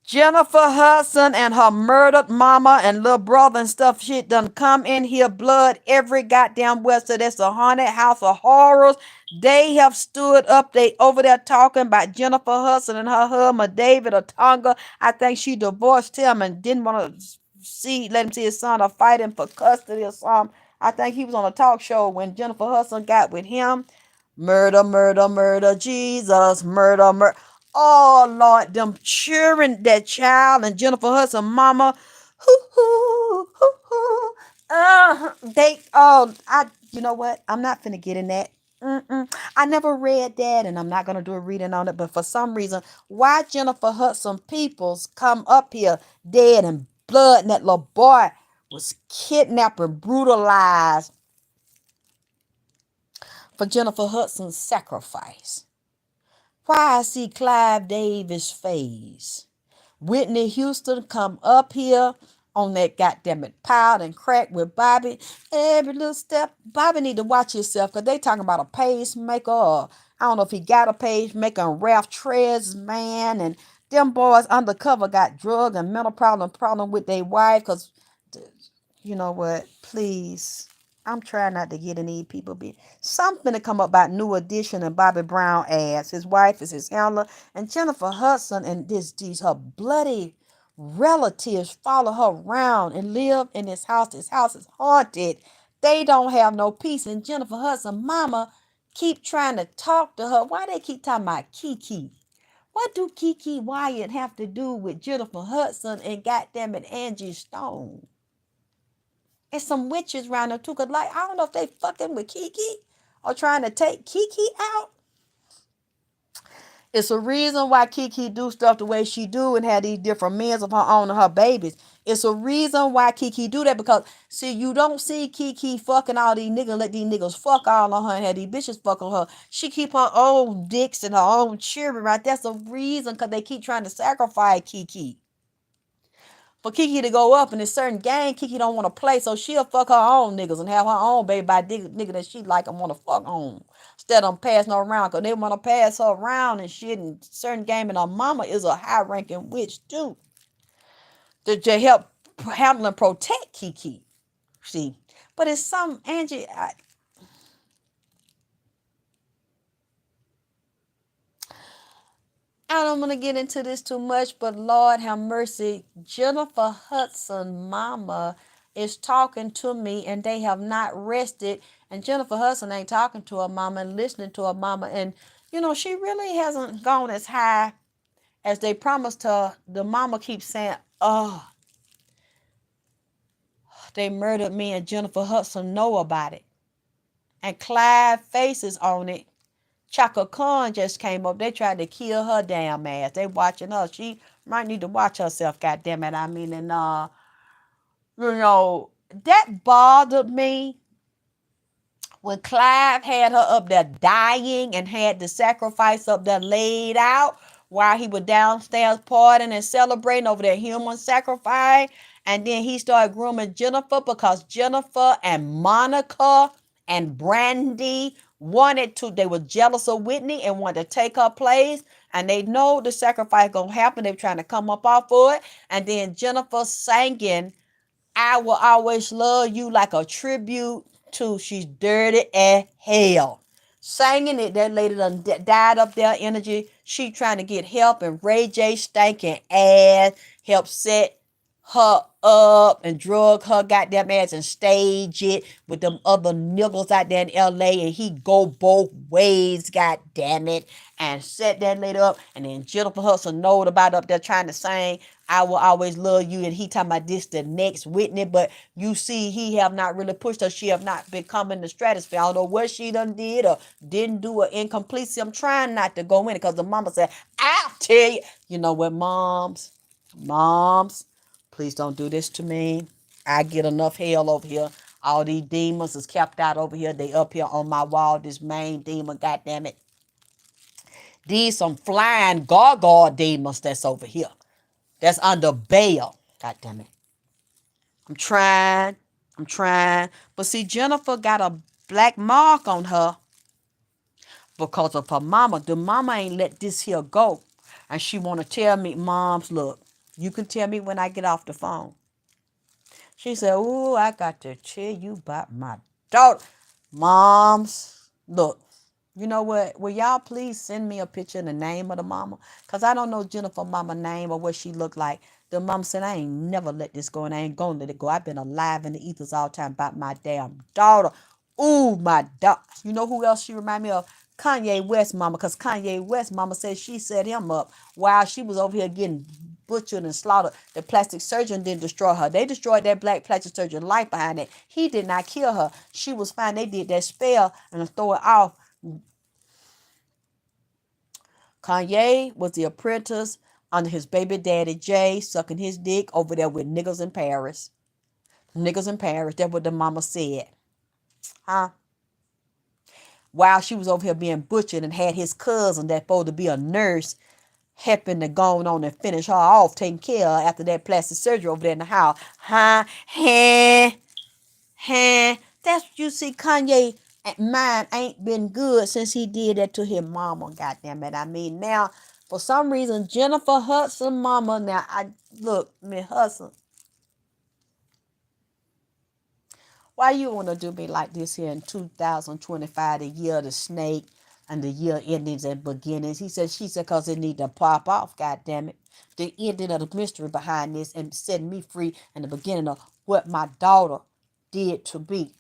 Jennifer Hudson and her murdered mama and little brother and stuff shit done come in here blood every goddamn where. So that's a haunted house of horrors. They have stood up. They over there talking about Jennifer Hudson and her husband David Otunga. I think she divorced him and didn't want to let him see his son or fight him for custody or something. I think he was on a talk show when Jennifer Hudson got with him. Murder, murder, murder, Jesus, murder, murder. Oh, Lord, them cheering that child and Jennifer Hudson mama. You know what? I'm not finna get in that. I never read that and I'm not going to do a reading on it. But for some reason, why Jennifer Hudson peoples come up here dead and blood and that little boy was kidnapped and brutalized for Jennifer Hudson's sacrifice. Why I see Clive Davis face. Whitney Houston come up here on that goddamn it piled and crack with Bobby. Every little step. Bobby need to watch himself because they talking about a pacemaker or I don't know if he got a pacemaker and Ralph Trez, man. And them boys undercover got drug and mental problem with their wife because you know what? Please. I'm trying not to get in these people. Something to come up about New Edition and Bobby Brown ass. His wife is his handler. And Jennifer Hudson and these her bloody relatives follow her around and live in this house. This house is haunted. They don't have no peace. And Jennifer Hudson mama keep trying to talk to her. Why they keep talking about Kiki? What do Kiki Wyatt have to do with Jennifer Hudson and goddamn it Angie Stone? And some witches around there too. Cause like, I don't know if they fucking with Kiki or trying to take Kiki out. It's a reason why Kiki do stuff the way she do and have these different men of her own and her babies. It's a reason why Kiki do that because, see, you don't see Kiki fucking all these niggas, let these niggas fuck all on her and have these bitches fuck on her. She keep her own dicks and her own children, right? That's a reason because they keep trying to sacrifice Kiki. For Kiki to go up in a certain game, Kiki don't want to play, so she'll fuck her own niggas and have her own baby by nigga that she like and want to fuck on. Instead of passing her around, because they want to pass her around and shit in certain game, and her mama is a high-ranking witch, too. To help handle and protect Kiki. See? But it's some, Angie, I don't want to get into this too much, but Lord have mercy. Jennifer Hudson mama is talking to me and they have not rested. And Jennifer Hudson ain't talking to her mama and listening to her mama. And, she really hasn't gone as high as they promised her. The mama keeps saying, oh, they murdered me and Jennifer Hudson know about it. And Clive faces on it. Chaka Khan just came up. They tried to kill her damn ass. They watching her. She might need to watch herself, goddamn it. I mean, and that bothered me when Clive had her up there dying and had the sacrifice up there laid out while he was downstairs partying and celebrating over that human sacrifice. And then he started grooming Jennifer because Jennifer and Monica and Brandy they were jealous of Whitney and wanted to take her place. And they know the sacrifice gonna happen. They were trying to come up off of it. And then Jennifer singing, I will always love you like a tribute to she's dirty as hell. Singing it, that lady done died up there energy. She trying to get help and Ray J stinking ass helped set her up and drug her goddamn ass and stage it with them other niggas out there in LA and he go both ways, goddamn it, and set that lady up. And then Jennifer Hudson knowed about up there trying to sing I will always love you, and he talking about this the next Whitney, but you see he have not really pushed her. She have not become in the stratosphere. I don't know what she done did or didn't do or incomplete. See, I'm trying not to go in it because the mama said, I'll tell you. You know what, moms, please don't do this to me. I get enough hell over here. All these demons is kept out over here. They up here on my wall. This main demon, goddamn it. These some flying gargoyle demons that's over here. That's under bail. God damn it. I'm trying. But see, Jennifer got a black mark on her because of her mama. The mama ain't let this here go. And she want to tell me, Moms, look, you can tell me when I get off the phone. She said, ooh, I got to tell you about my daughter. Moms, look, you know what? Will y'all please send me a picture and the name of the mama? Because I don't know Jennifer mama name or what she looked like. The mom said, I ain't never let this go and I ain't going to let it go. I've been alive in the ethers all the time about my damn daughter. Ooh, my daughter. You know who else she remind me of? Kanye West mama. Because Kanye West mama said she set him up while she was over here getting butchered and slaughtered. The plastic surgeon didn't destroy her. They destroyed that black plastic surgeon life behind it. He did not kill her. She was fine. They did that spell and throw it off. Kanye was the apprentice under his baby daddy Jay, sucking his dick over there with niggas in Paris. Niggas in Paris. That's what the mama said. Huh? While she was over here being butchered and had his cousin that supposed to be a nurse helping to go on and finish her off, taking care of her after that plastic surgery over there in the house. Huh? That's what you see. Kanye mind ain't been good since he did that to his mama. Goddamn it. I mean, now, for some reason, Jennifer Hudson mama, now, look, Miss Hudson, why you want to do me like this here in 2025, the year of the snake and the year endings and beginnings? She said, because it need to pop off, goddamn it. The ending of the mystery behind this and setting me free and the beginning of what my daughter did to me.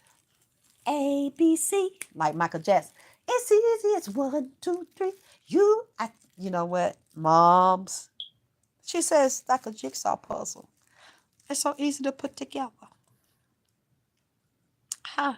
A, B, C, like Michael Jackson. It's easy, it's 1, 2, 3. You know what, moms? She says like a jigsaw puzzle. It's so easy to put together. Huh?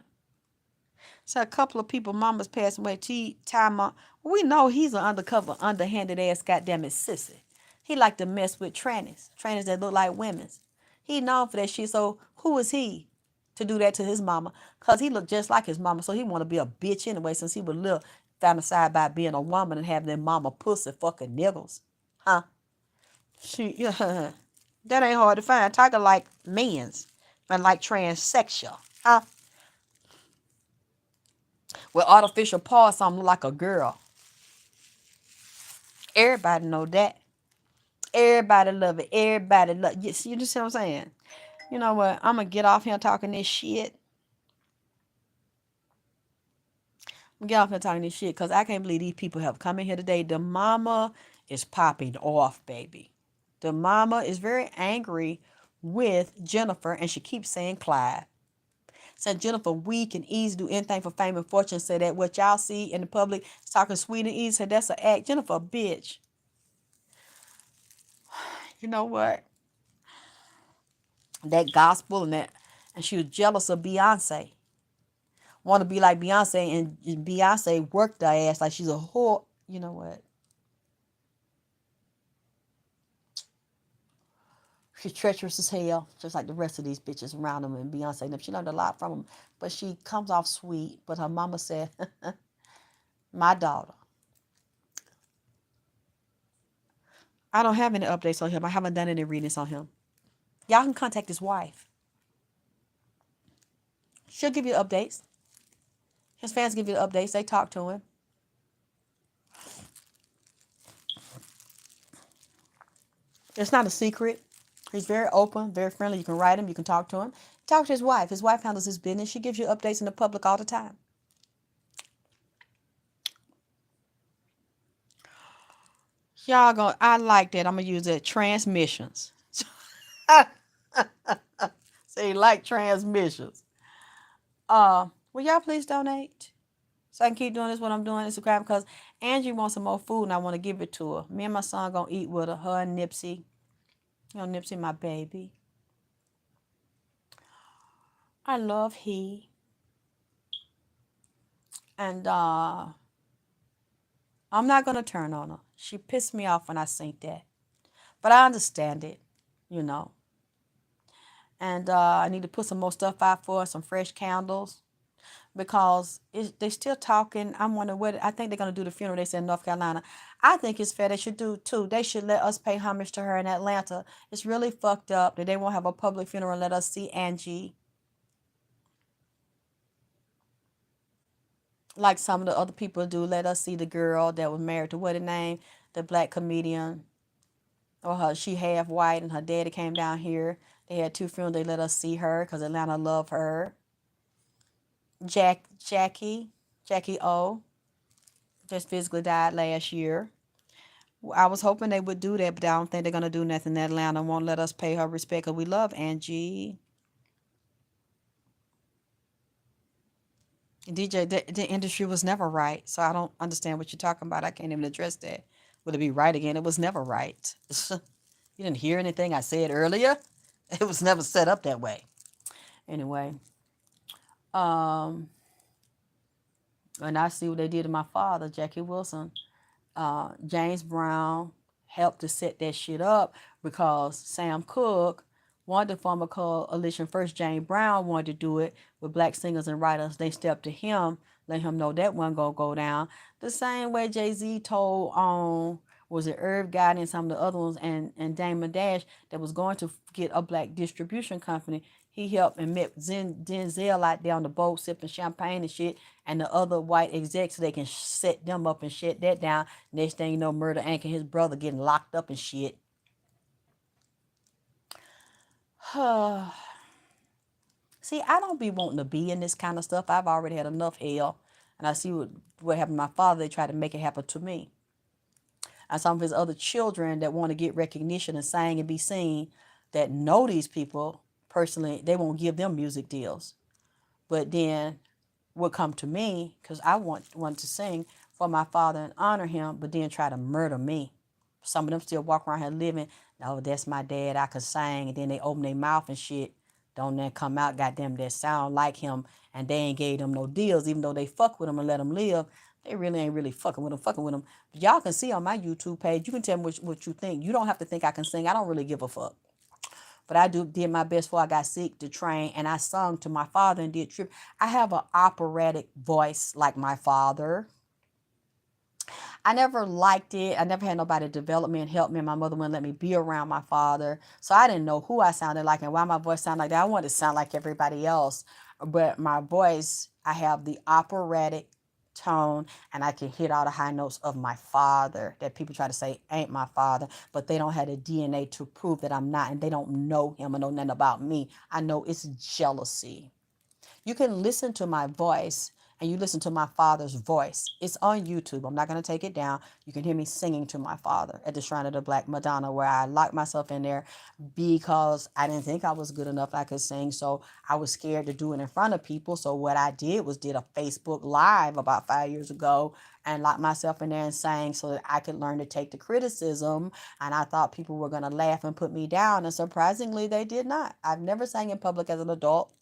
So a couple of people, mamas passed away. Time we know he's an undercover, underhanded ass goddamn it sissy. He like to mess with trannies that look like women's. He known for that shit. So who is he to do that to his mama? Cause he looked just like his mama. So he want to be a bitch anyway. Since he was little, fantasized about being a woman and having their mama pussy fucking niggles, huh? She yeah, that ain't hard to find. Tiger like men's and like transsexual, huh? With artificial parts, something like a girl. Everybody know that. Everybody love it. Everybody love. You just see what I'm saying? You know what? I'm gonna get off here talking this shit. Get off here talking this shit because I can't believe these people have come in here today. The mama is popping off, baby. The mama is very angry with Jennifer, and she keeps saying Clive. Said Jennifer weak and easy, do anything for fame and fortune. Said that what y'all see in the public is talking sweet and easy. Said that's an act. Jennifer, a bitch. You know what? That gospel and she was jealous of Beyonce. Want to be like Beyonce, and Beyonce worked her ass like she's a whore. You know what? She's treacherous as hell, just like the rest of these bitches around them and Beyonce and them. She learned a lot from them, but she comes off sweet. But her mama said, my daughter. I don't have any updates on him. I haven't done any readings on him. Y'all can contact his wife. She'll give you updates. His fans give you updates. They talk to him. It's not a secret. He's very open, very friendly. You can write him. You can talk to him. Talk to his wife. His wife handles his business. She gives you updates in the public all the time. Y'all gonna, I like that. I'm gonna use it. Transmissions. Say like transmissions. Will y'all please donate so I can keep doing this what I'm doing Instagram because Angie wants some more food and I want to give it to her. Me and my son gonna eat with her. Her and Nipsey. You know, Nipsey, my baby. I love he. And I'm not gonna turn on her. She pissed me off when I seen that. But I understand it, you know. And I need to put some more stuff out for her, some fresh candles. Because they're still talking. I'm wondering what, I think they're going to do the funeral, they said in North Carolina. I think it's fair they should do too. They should let us pay homage to her in Atlanta. It's really fucked up that they won't have a public funeral and let us see Angie. Like some of the other people do. Let us see the girl that was married to what her name? The black comedian. Or her, she half white and her daddy came down here. They had two funerals. They let us see her because Atlanta loved her. Jackie O, just physically died last year. I was hoping they would do that, but I don't think they're going to do nothing. Atlanta won't let us pay her respect because we love Angie. DJ, the industry was never right, so I don't understand what you're talking about. I can't even address that. Would it be right again? It was never right. You didn't hear anything I said earlier? It was never set up that way. Anyway, and I see what they did to my father, Jackie Wilson. James Brown helped to set that shit up because Sam Cooke wanted to form a coalition. First, James Brown wanted to do it with black singers and writers. They stepped to him, let him know that wasn't going to go down. The same way Jay-Z told was it Irv Gotti and some of the other ones and Damon Dash that was going to get a black distribution company. He helped and met Denzel out there on the boat sipping champagne and shit and the other white execs so they can set them up and shut that down. Next thing you know, Murder Inc. and his brother getting locked up and shit. See, I don't be wanting to be in this kind of stuff. I've already had enough hell. And I see what happened to my father. They tried to make it happen to me. And some of his other children that want to get recognition and sing and be seen that know these people personally, they won't give them music deals. But then would come to me because I want to sing for my father and honor him, but then try to murder me. Some of them still walk around here living, no, that's my dad, I could sing, and then they open their mouth and shit. Don't then come out, goddamn, that sound like him, and they ain't gave them no deals, even though they fuck with him and let him live. They really ain't really fucking with him. But y'all can see on my YouTube page. You can tell me what you think. You don't have to think I can sing. I don't really give a fuck. But I did my best before I got sick to train, and I sung to my father and did trip. I have an operatic voice like my father. I never liked it. I never had nobody develop me and help me. My mother wouldn't let me be around my father. So I didn't know who I sounded like and why my voice sounded like that. I wanted to sound like everybody else. But my voice, I have the operatic tone, and I can hit all the high notes of my father that people try to say ain't my father, but they don't have the DNA to prove that I'm not, and they don't know him or know nothing about me. I know it's jealousy. You can listen to my voice, and you listen to my father's voice. It's on YouTube. I'm not going to take it down. You can hear me singing to my father at the Shrine of the Black Madonna, where I locked myself in there because I didn't think I was good enough I could sing. So I was scared to do it in front of people. So what I did was did a Facebook Live about 5 years ago and locked myself in there and sang so that I could learn to take the criticism. And I thought people were going to laugh and put me down. And surprisingly, they did not. I've never sang in public as an adult.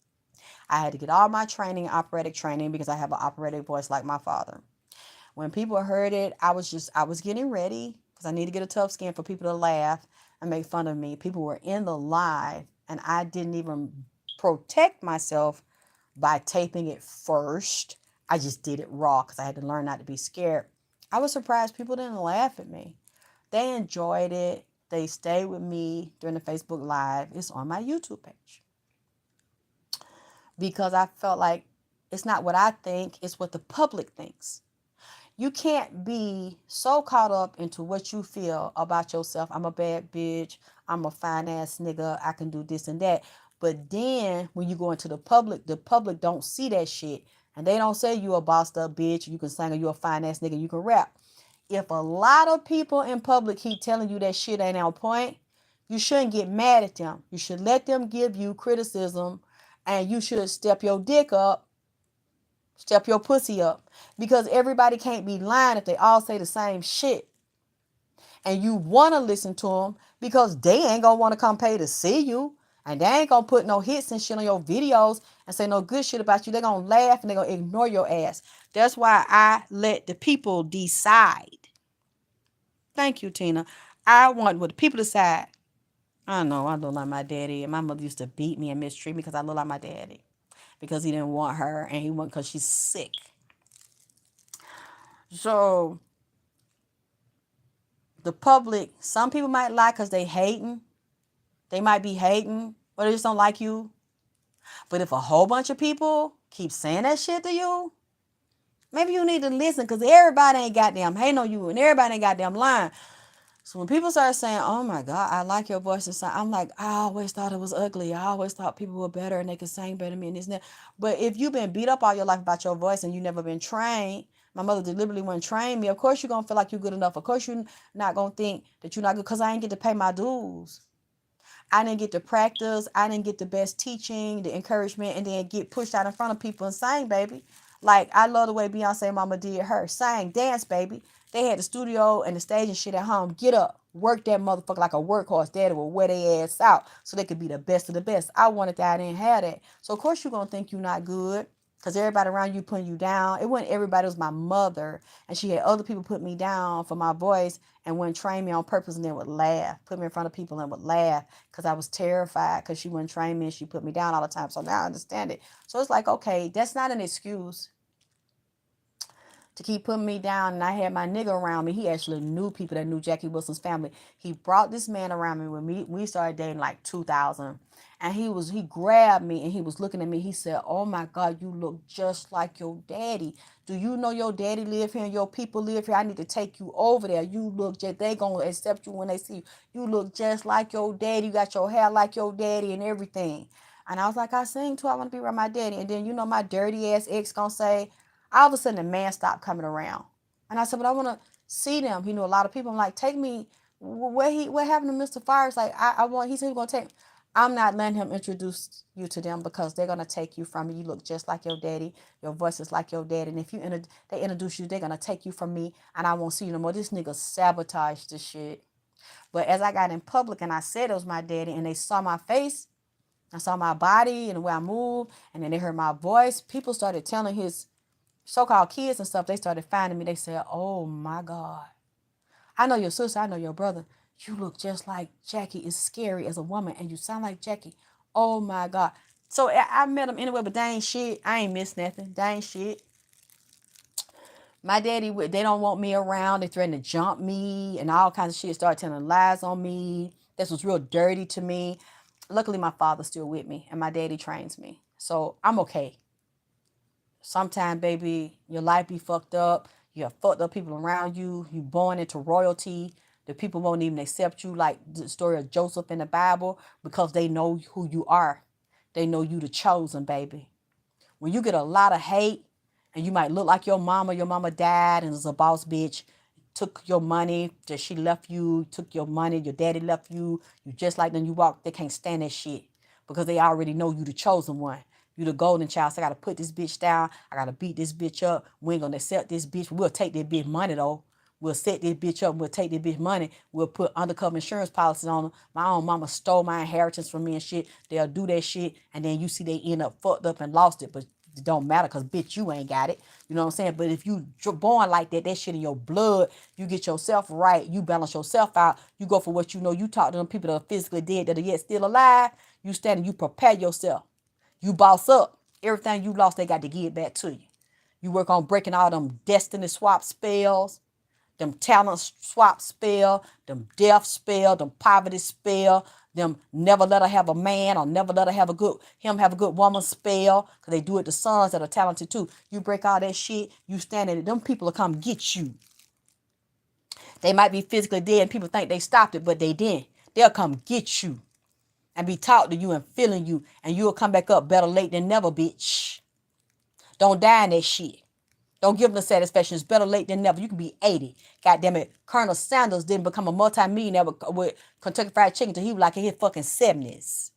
I had to get all my training, operatic training, because I have an operatic voice like my father. When people heard it, I was getting ready because I need to get a tough skin for people to laugh and make fun of me. People were in the live, and I didn't even protect myself by taping it first. I just did it raw because I had to learn not to be scared. I was surprised people didn't laugh at me. They enjoyed it. They stayed with me during the Facebook Live. It's on my YouTube page because I felt like it's not what I think, it's what the public thinks. You can't be so caught up into what you feel about yourself. I'm a bad bitch. I'm a fine ass nigga. I can do this and that. But then when you go into the public don't see that shit. And they don't say you a bossed up bitch, you can sing, or you a fine ass nigga, you can rap. If a lot of people in public keep telling you that shit ain't on point, you shouldn't get mad at them. You should let them give you criticism, and you should step your dick up, step your pussy up. Because everybody can't be lying if they all say the same shit. And you want to listen to them because they ain't going to want to come pay to see you. And they ain't going to put no hits and shit on your videos and say no good shit about you. They're going to laugh and they're going to ignore your ass. That's why I let the people decide. Thank you, Tina. I want what the people decide. I know I look like my daddy. And my mother used to beat me and mistreat me because I look like my daddy. Because he didn't want her and he went because she's sick. So the public, some people might lie because they hating. They might be hating or they just don't like you. But if a whole bunch of people keep saying that shit to you, maybe you need to listen because everybody ain't goddamn hating on you and everybody ain't goddamn lying. So when people start saying, oh my God, I like your voice and sound, I'm like, I always thought it was ugly. I always thought people were better and they could sing better than me and this and that. But if you've been beat up all your life about your voice and you never been trained, my mother deliberately wouldn't train me. Of course you're going to feel like you're good enough. Of course you're not going to think that you're not good because I ain't get to pay my dues. I didn't get to practice. I didn't get the best teaching, the encouragement, and then get pushed out in front of people and sing, baby. Like, I love the way Beyonce mama did her. Sang, dance, baby. They had the studio and the stage and shit at home. Get up. Work that motherfucker like a workhorse. Daddy will wear their ass out so they could be the best of the best. I wanted that. I didn't have that. So, of course, you're going to think you're not good because everybody around you putting you down. It wasn't everybody. It was my mother. And she had other people put me down for my voice and wouldn't train me on purpose and then would laugh. Put me in front of people and would laugh because I was terrified because she wouldn't train me and she put me down all the time. So now I understand it. So it's like, okay, that's not an excuse to keep putting me down. And I had my nigga around me. He actually knew people that knew Jackie Wilson's family. He brought this man around me when we started dating like 2000. And he grabbed me and he was looking at me. He said, oh my God, you look just like your daddy. Do you know your daddy live here and your people live here? I need to take you over there. You look just, they gonna accept you when they see you. You look just like your daddy. You got your hair like your daddy and everything. And I was like, I sing too. I want to be around my daddy. And then, my dirty ass ex gonna say, all of a sudden the man stopped coming around. And I said, but I want to see them. He knew a lot of people. I'm like, take me. What happened to Mr. Fires? Like, he said he's going to take. I'm not letting him introduce you to them because they're going to take you from me. You look just like your daddy. Your voice is like your daddy. And if they introduce you, they're going to take you from me and I won't see you no more. This nigga sabotaged this shit. But as I got in public and I said it was my daddy and they saw my face, I saw my body and the way I moved, and then they heard my voice. People started telling his so-called kids and stuff. They started finding me. They said, "Oh my God, I know your sister. I know your brother. You look just like Jackie. It's scary as a woman, and you sound like Jackie. Oh my God." So I met them anyway, but they ain't shit. I ain't missed nothing. They ain't shit. My daddy, they don't want me around. They threaten to jump me and all kinds of shit. Start telling lies on me. This was real dirty to me. Luckily, my father's still with me, and my daddy trains me. So I'm okay. Sometimes, baby, your life be fucked up. You have fucked up people around you. You born into royalty. The people won't even accept you, like the story of Joseph in the Bible, because they know who you are. They know you the chosen, baby. When you get a lot of hate, and you might look like your mama died and was a boss bitch, took your money, that she left you, took your money, your daddy left you, you just like them, you walk, they can't stand that shit because they already know you the chosen one. You the golden child, so I gotta put this bitch down, I gotta beat this bitch up, we ain't gonna accept this bitch, we'll take that bitch money though. We'll set this bitch up. We'll take this bitch money. We'll put undercover insurance policies on them. My own mama stole my inheritance from me and shit. They'll do that shit. And then you see they end up fucked up and lost it. But it don't matter because, bitch, you ain't got it. You know what I'm saying? But if you born like that, that shit in your blood, you get yourself right. You balance yourself out. You go for what you know. You talk to them people that are physically dead that are yet still alive. You stand and you prepare yourself. You boss up. Everything you lost, they got to give back to you. You work on breaking all them destiny swap spells, them talent swap spell, them death spell, them poverty spell, them never let her have a man or never let her have a good woman spell, because they do it to sons that are talented too. You break all that shit, you stand in it, them people will come get you. They might be physically dead and people think they stopped it, but they didn't. They'll come get you and be talking to you and feeling you, and you'll come back up better late than never, bitch. Don't die in that shit. Don't give them the satisfaction. It's better late than never. You can be 80. God damn it. Colonel Sanders didn't become a multi-millionaire with Kentucky Fried Chicken until he was like in his fucking 70s.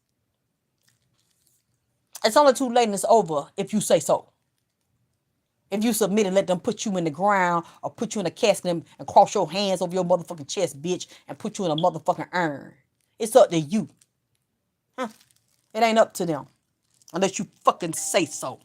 It's only too late and it's over if you say so. If you submit and let them put you in the ground or put you in a casket and cross your hands over your motherfucking chest, bitch, and put you in a motherfucking urn. It's up to you. Huh? It ain't up to them unless you fucking say so.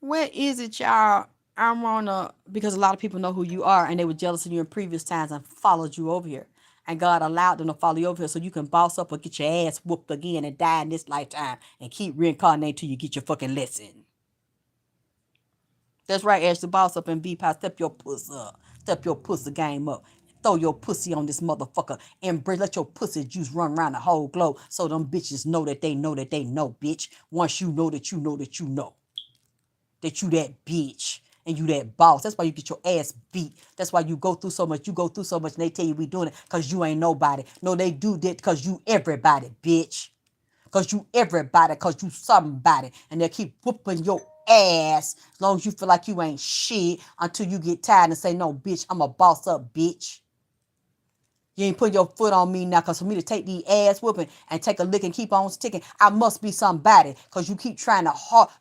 What is it, y'all? I'm on because a lot of people know who you are and they were jealous of you in previous times and followed you over here. And God allowed them to follow you over here so you can boss up or get your ass whooped again and die in this lifetime and keep reincarnating till you get your fucking lesson. That's right, Ash, the boss up and V-Pie. Step your pussy up. Step your pussy game up. Throw your pussy on this motherfucker. Embrace, let your pussy juice run around the whole globe so them bitches know that they know that they know, bitch. Once you know that you know that you know that you that bitch and you that boss. That's why you get your ass beat. That's why you go through so much. You go through so much and they tell you we doing it because you ain't nobody. No, they do that because you everybody, bitch. Because you everybody, because you somebody. And they keep whooping your ass as long as you feel like you ain't shit until you get tired and say, no, bitch, I'm a boss up, bitch. You ain't put your foot on me now, because for me to take the ass whooping and take a lick and keep on sticking, I must be somebody, because you keep trying to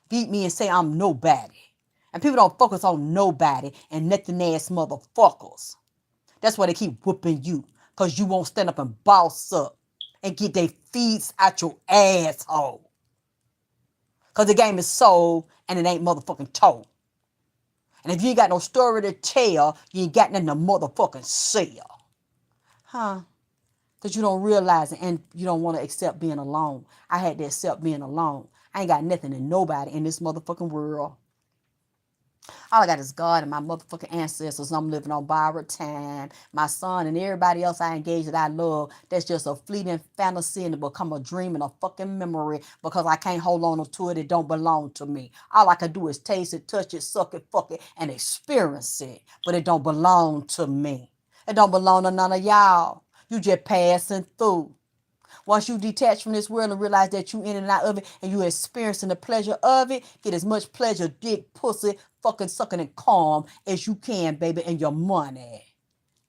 beat me and say I'm nobody. And people don't focus on nobody and nothing ass motherfuckers. That's why they keep whooping you, because you won't stand up and boss up and get their feet out your asshole. Because the game is sold and it ain't motherfucking told. And if you ain't got no story to tell, you ain't got nothing to motherfucking sell. Huh? Because you don't realize it and you don't want to accept being alone. I had to accept being alone. I ain't got nothing to nobody in this motherfucking world. All I got is God and my motherfucking ancestors. I'm living on borrowed time. My son and everybody else I engage that I love. That's just a fleeting fantasy and it become a dream and a fucking memory because I can't hold on to it. It don't belong to me. All I can do is taste it, touch it, suck it, fuck it, and experience it. But it don't belong to me. It don't belong to none of y'all. You just passing through. Once you detach from this world and realize that you in and out of it and you experiencing the pleasure of it, get as much pleasure, dick, pussy, fucking sucking and calm as you can, baby, and your money.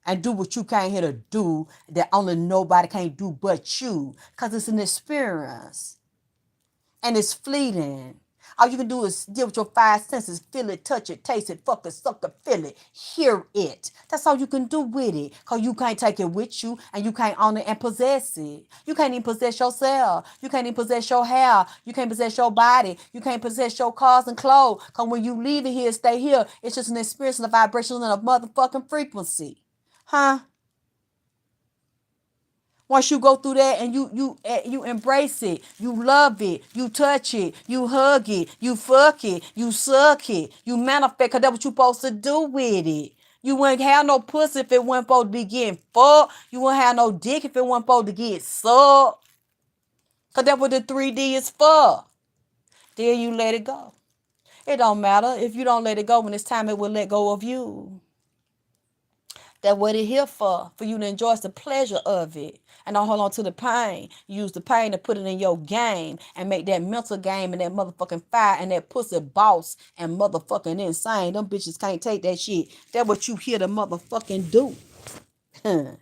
And do what you came here to do that only nobody can do but you. Because it's an experience. And it's fleeting. All you can do is deal with your five senses. Feel it, touch it, taste it, fuck it, suck it, feel it, hear it. That's all you can do with it. Because you can't take it with you and you can't own it and possess it. You can't even possess yourself. You can't even possess your hair. You can't possess your body. You can't possess your cars and clothes. Because when you leave it here, stay here, it's just an experience and a vibration and a motherfucking frequency. Huh? Once you go through that and you embrace it, you love it, you touch it, you hug it, you fuck it, you suck it, you manifest, because that's what you supposed to do with it. You wouldn't have no pussy if it wasn't supposed to be getting fucked. You wouldn't have no dick if it wasn't supposed to get sucked. Because that's what the 3D is for. Then you let it go. It don't matter. If you don't let it go, when it's time, it will let go of you. That's what it's here for you to enjoy the pleasure of it. And don't hold on to the pain. Use the pain to put it in your game and make that mental game and that motherfucking fire and that pussy boss and motherfucking insane. Them bitches can't take that shit. That's what you here to motherfucking do.